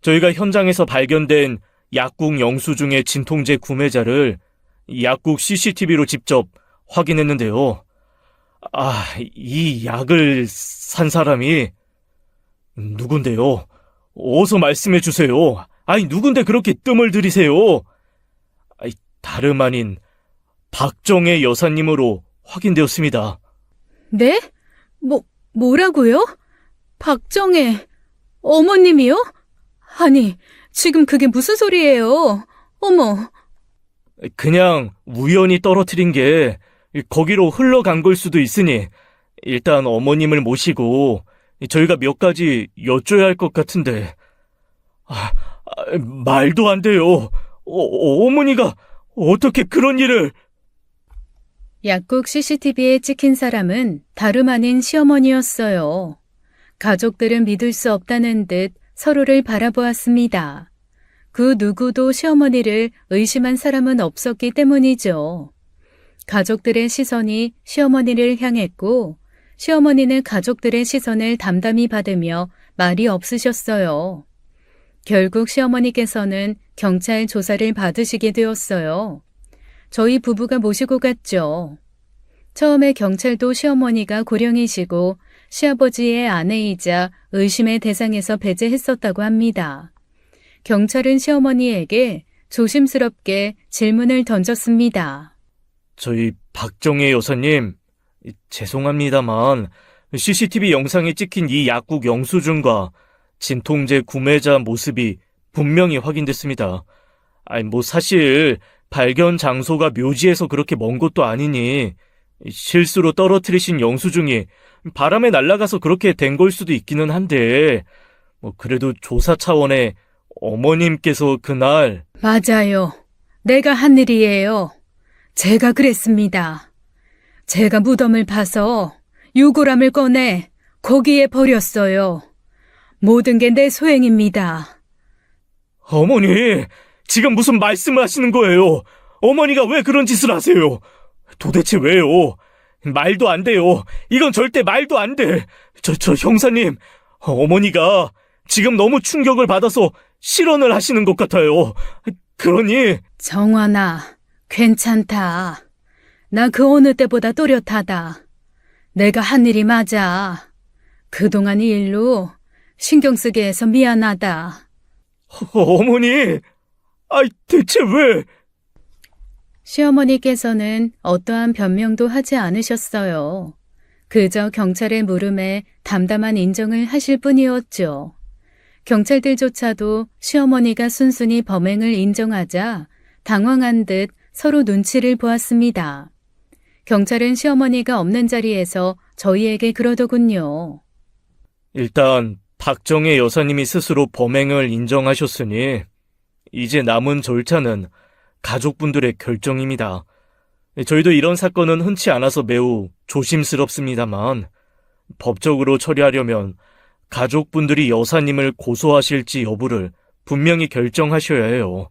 저희가 현장에서 발견된 약국 영수증의 진통제 구매자를 약국 CCTV로 직접 확인했는데요. 이 약을 산 사람이 누군데요? 어서 말씀해 주세요. 누군데 그렇게 뜸을 들이세요? 다름 아닌 박정혜 여사님으로 확인되었습니다. 네? 뭐라고요? 박정혜, 어머님이요? 아니, 지금 그게 무슨 소리예요? 어머. 그냥 우연히 떨어뜨린 게 거기로 흘러간 걸 수도 있으니 일단 어머님을 모시고 저희가 몇 가지 여쭤야 할 것 같은데. 말도 안 돼요. 어머니가 어떻게 그런 일을... 약국 CCTV에 찍힌 사람은 다름 아닌 시어머니였어요. 가족들은 믿을 수 없다는 듯 서로를 바라보았습니다. 그 누구도 시어머니를 의심한 사람은 없었기 때문이죠. 가족들의 시선이 시어머니를 향했고 시어머니는 가족들의 시선을 담담히 받으며 말이 없으셨어요. 결국 시어머니께서는 경찰 조사를 받으시게 되었어요. 저희 부부가 모시고 갔죠. 처음에 경찰도 시어머니가 고령이시고 시아버지의 아내이자 의심의 대상에서 배제했었다고 합니다. 경찰은 시어머니에게 조심스럽게 질문을 던졌습니다. 저희 박정혜 여사님, 죄송합니다만 CCTV 영상에 찍힌 이 약국 영수증과 진통제 구매자 모습이 분명히 확인됐습니다. 사실 발견 장소가 묘지에서 그렇게 먼 곳도 아니니 실수로 떨어뜨리신 영수증이 바람에 날아가서 그렇게 된 걸 수도 있기는 한데 그래도 조사 차원에 어머님께서 그날... 맞아요. 내가 한 일이에요. 제가 그랬습니다. 제가 무덤을 파서 유골함을 꺼내 거기에 버렸어요. 모든 게 내 소행입니다. 어머니, 지금 무슨 말씀을 하시는 거예요? 어머니가 왜 그런 짓을 하세요? 도대체 왜요? 말도 안 돼요. 이건 절대 말도 안 돼. 저 형사님, 어머니가 지금 너무 충격을 받아서 실언을 하시는 것 같아요. 그러니... 정환아, 괜찮다. 나 그 어느 때보다 또렷하다. 내가 한 일이 맞아. 그동안 이 일로 신경 쓰게 해서 미안하다. 어머니, 대체 왜... 시어머니께서는 어떠한 변명도 하지 않으셨어요. 그저 경찰의 물음에 담담한 인정을 하실 뿐이었죠. 경찰들조차도 시어머니가 순순히 범행을 인정하자 당황한 듯 서로 눈치를 보았습니다. 경찰은 시어머니가 없는 자리에서 저희에게 그러더군요. 일단 박정혜 여사님이 스스로 범행을 인정하셨으니 이제 남은 절차는 가족분들의 결정입니다. 저희도 이런 사건은 흔치 않아서 매우 조심스럽습니다만 법적으로 처리하려면 가족분들이 여사님을 고소하실지 여부를 분명히 결정하셔야 해요.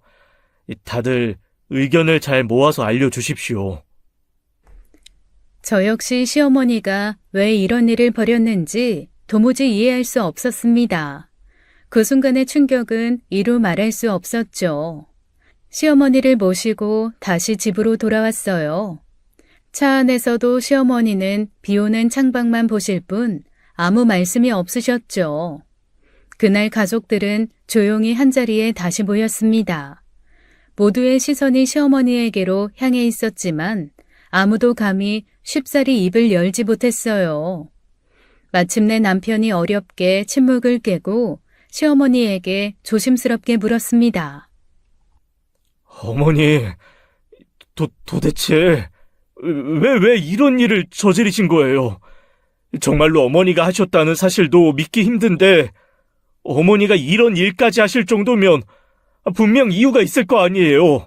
다들 의견을 잘 모아서 알려주십시오. 저 역시 시어머니가 왜 이런 일을 벌였는지 도무지 이해할 수 없었습니다. 그 순간의 충격은 이루 말할 수 없었죠. 시어머니를 모시고 다시 집으로 돌아왔어요. 차 안에서도 시어머니는 비 오는 창밖만 보실 뿐 아무 말씀이 없으셨죠. 그날 가족들은 조용히 한자리에 다시 모였습니다. 모두의 시선이 시어머니에게로 향해 있었지만 아무도 감히 쉽사리 입을 열지 못했어요. 마침내 남편이 어렵게 침묵을 깨고 시어머니에게 조심스럽게 물었습니다. 어머니, 도대체 왜 이런 일을 저지르신 거예요? 정말로 어머니가 하셨다는 사실도 믿기 힘든데 어머니가 이런 일까지 하실 정도면 분명 이유가 있을 거 아니에요.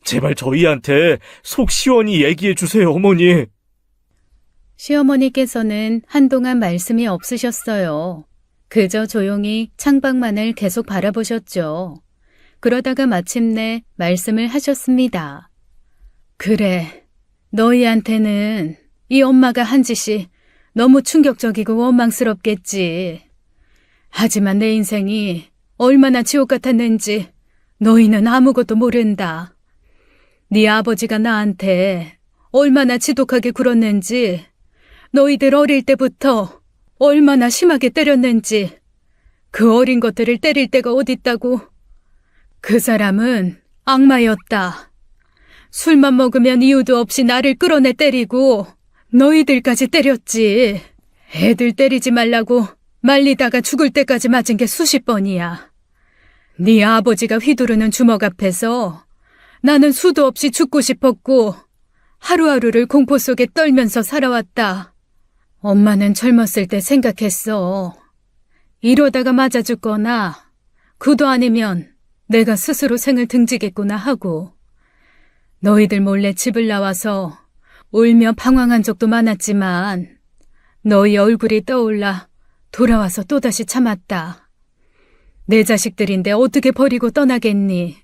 제발 저희한테 속 시원히 얘기해 주세요, 어머니. 시어머니께서는 한동안 말씀이 없으셨어요. 그저 조용히 창밖만을 계속 바라보셨죠. 그러다가 마침내 말씀을 하셨습니다. 그래, 너희한테는 이 엄마가 한 짓이 너무 충격적이고 원망스럽겠지. 하지만 내 인생이 얼마나 지옥 같았는지 너희는 아무것도 모른다. 네 아버지가 나한테 얼마나 지독하게 굴었는지, 너희들 어릴 때부터 얼마나 심하게 때렸는지, 그 어린 것들을 때릴 때가 어딨다고. 그 사람은 악마였다. 술만 먹으면 이유도 없이 나를 끌어내 때리고 너희들까지 때렸지. 애들 때리지 말라고 말리다가 죽을 때까지 맞은 게 수십 번이야. 네 아버지가 휘두르는 주먹 앞에서 나는 수도 없이 죽고 싶었고 하루하루를 공포 속에 떨면서 살아왔다. 엄마는 젊었을 때 생각했어. 이러다가 맞아 죽거나 그도 아니면 내가 스스로 생을 등지겠구나 하고. 너희들 몰래 집을 나와서 울며 방황한 적도 많았지만 너희 얼굴이 떠올라 돌아와서 또다시 참았다. 내 자식들인데 어떻게 버리고 떠나겠니?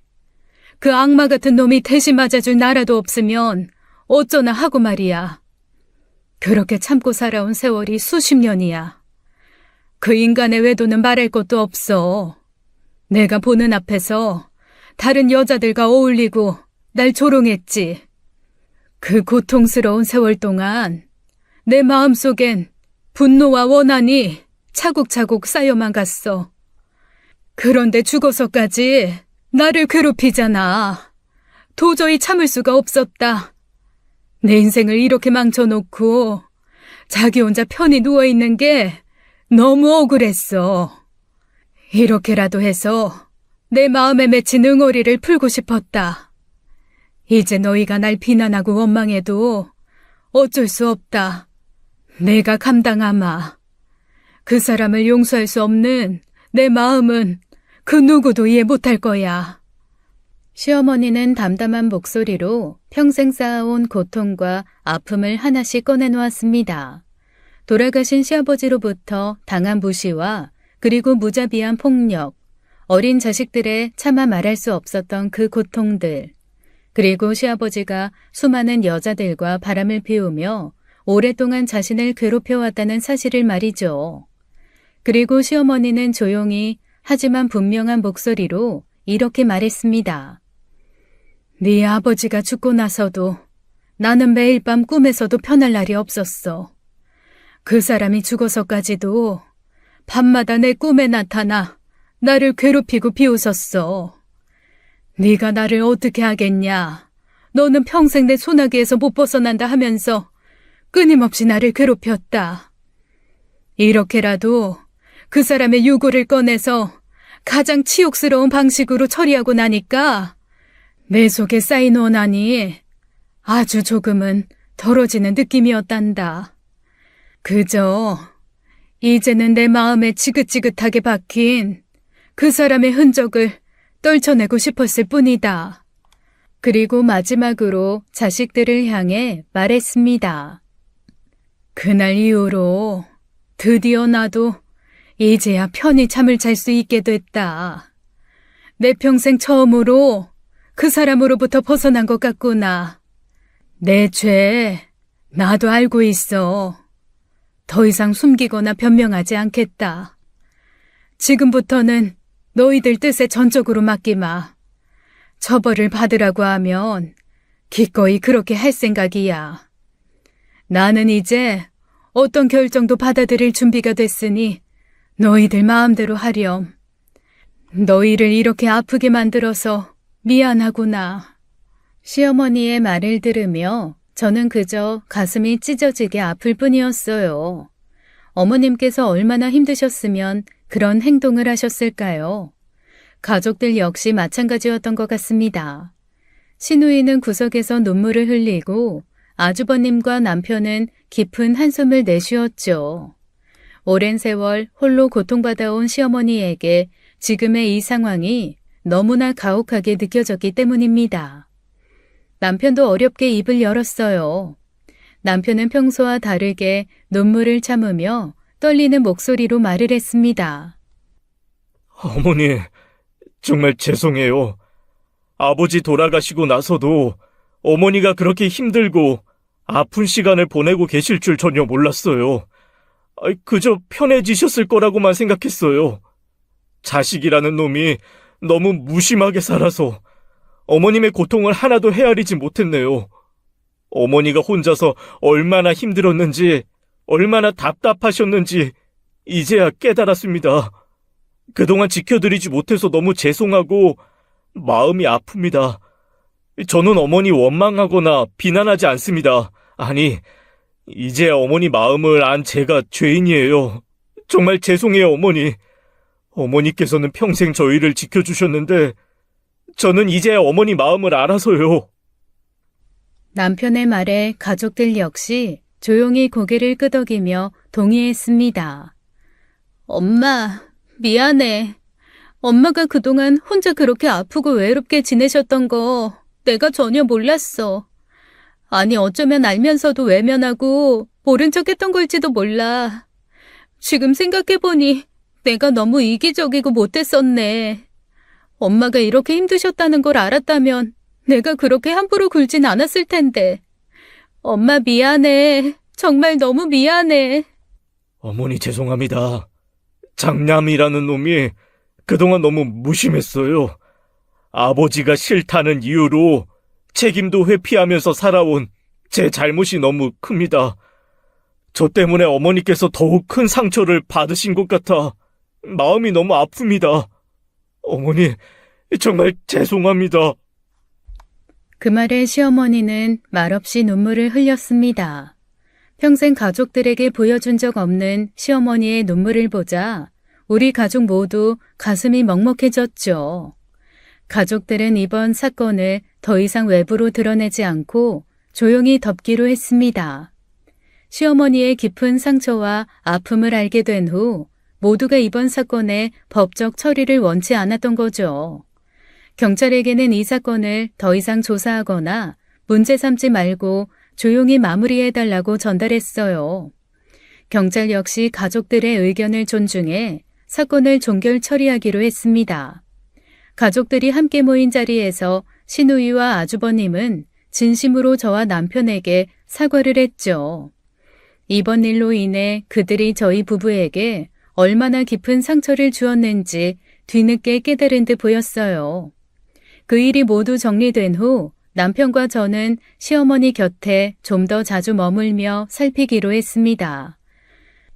그 악마 같은 놈이 대신 맞아줄 나라도 없으면 어쩌나 하고 말이야. 그렇게 참고 살아온 세월이 수십 년이야. 그 인간의 외도는 말할 것도 없어. 내가 보는 앞에서 다른 여자들과 어울리고 날 조롱했지. 그 고통스러운 세월 동안 내 마음속엔 분노와 원한이 차곡차곡 쌓여만 갔어. 그런데 죽어서까지 나를 괴롭히잖아. 도저히 참을 수가 없었다. 내 인생을 이렇게 망쳐놓고 자기 혼자 편히 누워있는 게 너무 억울했어. 이렇게라도 해서 내 마음에 맺힌 응어리를 풀고 싶었다. 이제 너희가 날 비난하고 원망해도 어쩔 수 없다. 내가 감당하마. 그 사람을 용서할 수 없는 내 마음은 그 누구도 이해 못할 거야. 시어머니는 담담한 목소리로 평생 쌓아온 고통과 아픔을 하나씩 꺼내놓았습니다. 돌아가신 시아버지로부터 당한 무시와 그리고 무자비한 폭력, 어린 자식들의 차마 말할 수 없었던 그 고통들, 그리고 시아버지가 수많은 여자들과 바람을 피우며 오랫동안 자신을 괴롭혀왔다는 사실을 말이죠. 그리고 시어머니는 조용히 하지만 분명한 목소리로 이렇게 말했습니다. 네 아버지가 죽고 나서도 나는 매일 밤 꿈에서도 편할 날이 없었어. 그 사람이 죽어서까지도 밤마다 내 꿈에 나타나 나를 괴롭히고 비웃었어. 네가 나를 어떻게 하겠냐. 너는 평생 내 소나기에서 못 벗어난다 하면서 끊임없이 나를 괴롭혔다. 이렇게라도 그 사람의 유골을 꺼내서 가장 치욕스러운 방식으로 처리하고 나니까 내 속에 쌓인 원한이 아주 조금은 덜어지는 느낌이었단다. 그저 이제는 내 마음에 지긋지긋하게 박힌 그 사람의 흔적을 떨쳐내고 싶었을 뿐이다. 그리고 마지막으로 자식들을 향해 말했습니다. 그날 이후로 드디어 나도 이제야 편히 잠을 잘 수 있게 됐다. 내 평생 처음으로 그 사람으로부터 벗어난 것 같구나. 내 죄 나도 알고 있어. 더 이상 숨기거나 변명하지 않겠다. 지금부터는 너희들 뜻에 전적으로 맡기마. 처벌을 받으라고 하면 기꺼이 그렇게 할 생각이야. 나는 이제 어떤 결정도 받아들일 준비가 됐으니 너희들 마음대로 하렴. 너희를 이렇게 아프게 만들어서 미안하구나. 시어머니의 말을 들으며 저는 그저 가슴이 찢어지게 아플 뿐이었어요. 어머님께서 얼마나 힘드셨으면 그런 행동을 하셨을까요? 가족들 역시 마찬가지였던 것 같습니다. 시누이는 구석에서 눈물을 흘리고 아주버님과 남편은 깊은 한숨을 내쉬었죠. 오랜 세월 홀로 고통받아온 시어머니에게 지금의 이 상황이 너무나 가혹하게 느껴졌기 때문입니다. 남편도 어렵게 입을 열었어요. 남편은 평소와 다르게 눈물을 참으며 떨리는 목소리로 말을 했습니다. 어머니, 정말 죄송해요. 아버지 돌아가시고 나서도 어머니가 그렇게 힘들고 아픈 시간을 보내고 계실 줄 전혀 몰랐어요. 그저 편해지셨을 거라고만 생각했어요. 자식이라는 놈이 너무 무심하게 살아서 어머님의 고통을 하나도 헤아리지 못했네요. 어머니가 혼자서 얼마나 힘들었는지, 얼마나 답답하셨는지 이제야 깨달았습니다. 그동안 지켜드리지 못해서 너무 죄송하고 마음이 아픕니다. 저는 어머니 원망하거나 비난하지 않습니다. 아니, 이제 어머니 마음을 안 제가 죄인이에요. 정말 죄송해요, 어머니. 어머니께서는 평생 저희를 지켜주셨는데 저는 이제 어머니 마음을 알아서요. 남편의 말에 가족들 역시 조용히 고개를 끄덕이며 동의했습니다. 엄마, 미안해. 엄마가 그동안 혼자 그렇게 아프고 외롭게 지내셨던 거 내가 전혀 몰랐어. 아니, 어쩌면 알면서도 외면하고 모른 척했던 걸지도 몰라. 지금 생각해보니 내가 너무 이기적이고 못됐었네. 엄마가 이렇게 힘드셨다는 걸 알았다면 내가 그렇게 함부로 굴진 않았을 텐데. 엄마 미안해. 정말 너무 미안해. 어머니 죄송합니다. 장남이라는 놈이 그동안 너무 무심했어요. 아버지가 싫다는 이유로 책임도 회피하면서 살아온 제 잘못이 너무 큽니다. 저 때문에 어머니께서 더욱 큰 상처를 받으신 것 같아 마음이 너무 아픕니다. 어머니, 정말 죄송합니다. 그 말에 시어머니는 말없이 눈물을 흘렸습니다. 평생 가족들에게 보여준 적 없는 시어머니의 눈물을 보자 우리 가족 모두 가슴이 먹먹해졌죠. 가족들은 이번 사건을 더 이상 외부로 드러내지 않고 조용히 덮기로 했습니다. 시어머니의 깊은 상처와 아픔을 알게 된 후 모두가 이번 사건의 법적 처리를 원치 않았던 거죠. 경찰에게는 이 사건을 더 이상 조사하거나 문제 삼지 말고 조용히 마무리해달라고 전달했어요. 경찰 역시 가족들의 의견을 존중해 사건을 종결 처리하기로 했습니다. 가족들이 함께 모인 자리에서 시누이와 아주버님은 진심으로 저와 남편에게 사과를 했죠. 이번 일로 인해 그들이 저희 부부에게 얼마나 깊은 상처를 주었는지 뒤늦게 깨달은 듯 보였어요. 그 일이 모두 정리된 후 남편과 저는 시어머니 곁에 좀 더 자주 머물며 살피기로 했습니다.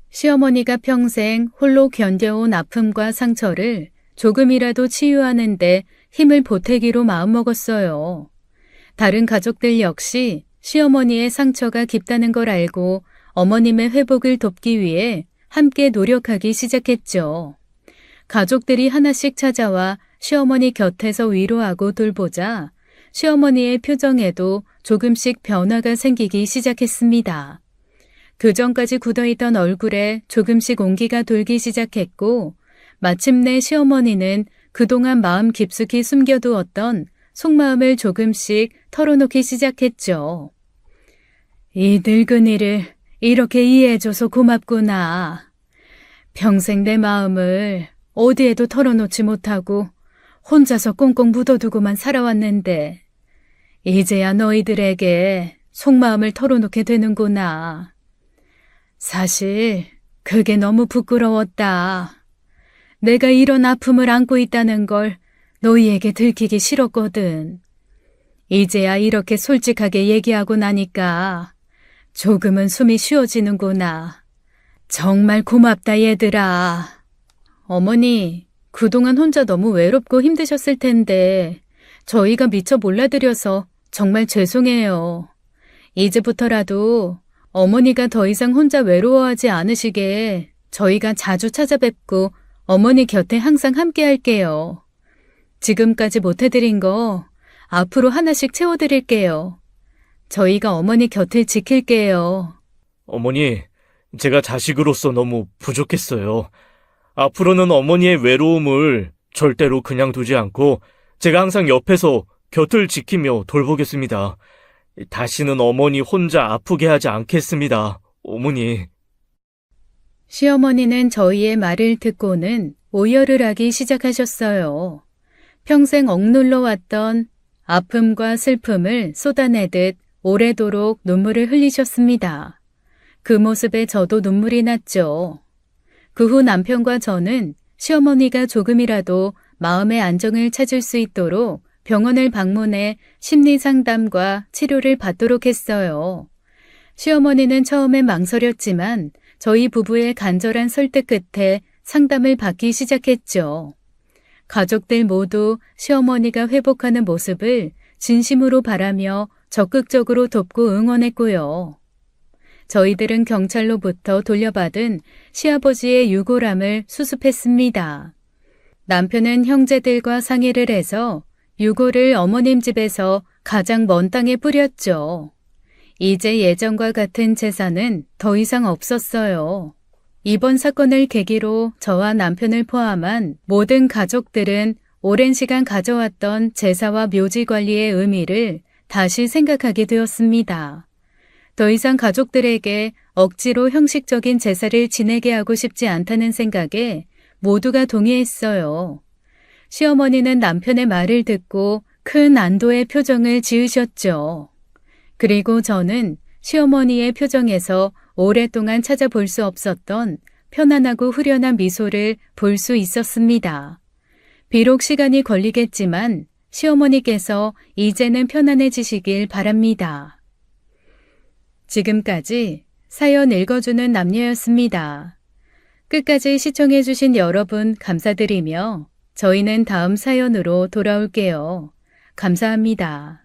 시어머니가 평생 홀로 견뎌온 아픔과 상처를 조금이라도 치유하는데 힘을 보태기로 마음먹었어요. 다른 가족들 역시 시어머니의 상처가 깊다는 걸 알고 어머님의 회복을 돕기 위해 함께 노력하기 시작했죠. 가족들이 하나씩 찾아와 시어머니 곁에서 위로하고 돌보자 시어머니의 표정에도 조금씩 변화가 생기기 시작했습니다. 그전까지 굳어있던 얼굴에 조금씩 온기가 돌기 시작했고 마침내 시어머니는 그동안 마음 깊숙이 숨겨두었던 속마음을 조금씩 털어놓기 시작했죠. 이 늙은이를 이렇게 이해해줘서 고맙구나. 평생 내 마음을 어디에도 털어놓지 못하고 혼자서 꽁꽁 묻어두고만 살아왔는데 이제야 너희들에게 속마음을 털어놓게 되는구나. 사실 그게 너무 부끄러웠다. 내가 이런 아픔을 안고 있다는 걸 너희에게 들키기 싫었거든. 이제야 이렇게 솔직하게 얘기하고 나니까 조금은 숨이 쉬어지는구나. 정말 고맙다 얘들아. 어머니, 그동안 혼자 너무 외롭고 힘드셨을 텐데 저희가 미처 몰라드려서 정말 죄송해요. 이제부터라도 어머니가 더 이상 혼자 외로워하지 않으시게 저희가 자주 찾아뵙고 어머니 곁에 항상 함께 할게요. 지금까지 못해드린 거 앞으로 하나씩 채워드릴게요. 저희가 어머니 곁을 지킬게요. 어머니, 제가 자식으로서 너무 부족했어요. 앞으로는 어머니의 외로움을 절대로 그냥 두지 않고 제가 항상 옆에서 곁을 지키며 돌보겠습니다. 다시는 어머니 혼자 아프게 하지 않겠습니다. 어머니. 시어머니는 저희의 말을 듣고는 오열을 하기 시작하셨어요. 평생 억눌러 왔던 아픔과 슬픔을 쏟아내듯 오래도록 눈물을 흘리셨습니다. 그 모습에 저도 눈물이 났죠. 그 후 남편과 저는 시어머니가 조금이라도 마음의 안정을 찾을 수 있도록 병원을 방문해 심리 상담과 치료를 받도록 했어요. 시어머니는 처음엔 망설였지만 저희 부부의 간절한 설득 끝에 상담을 받기 시작했죠. 가족들 모두 시어머니가 회복하는 모습을 진심으로 바라며 적극적으로 돕고 응원했고요. 저희들은 경찰로부터 돌려받은 시아버지의 유골함을 수습했습니다. 남편은 형제들과 상의를 해서 유골을 어머님 집에서 가장 먼 땅에 뿌렸죠. 이제 예전과 같은 재산은 더 이상 없었어요. 이번 사건을 계기로 저와 남편을 포함한 모든 가족들은 오랜 시간 가져왔던 제사와 묘지 관리의 의미를 다시 생각하게 되었습니다. 더 이상 가족들에게 억지로 형식적인 제사를 지내게 하고 싶지 않다는 생각에 모두가 동의했어요. 시어머니는 남편의 말을 듣고 큰 안도의 표정을 지으셨죠. 그리고 저는 시어머니의 표정에서 오랫동안 찾아볼 수 없었던 편안하고 후련한 미소를 볼 수 있었습니다. 비록 시간이 걸리겠지만 시어머니께서 이제는 편안해지시길 바랍니다. 지금까지 사연 읽어주는 남녀였습니다. 끝까지 시청해주신 여러분 감사드리며 저희는 다음 사연으로 돌아올게요. 감사합니다.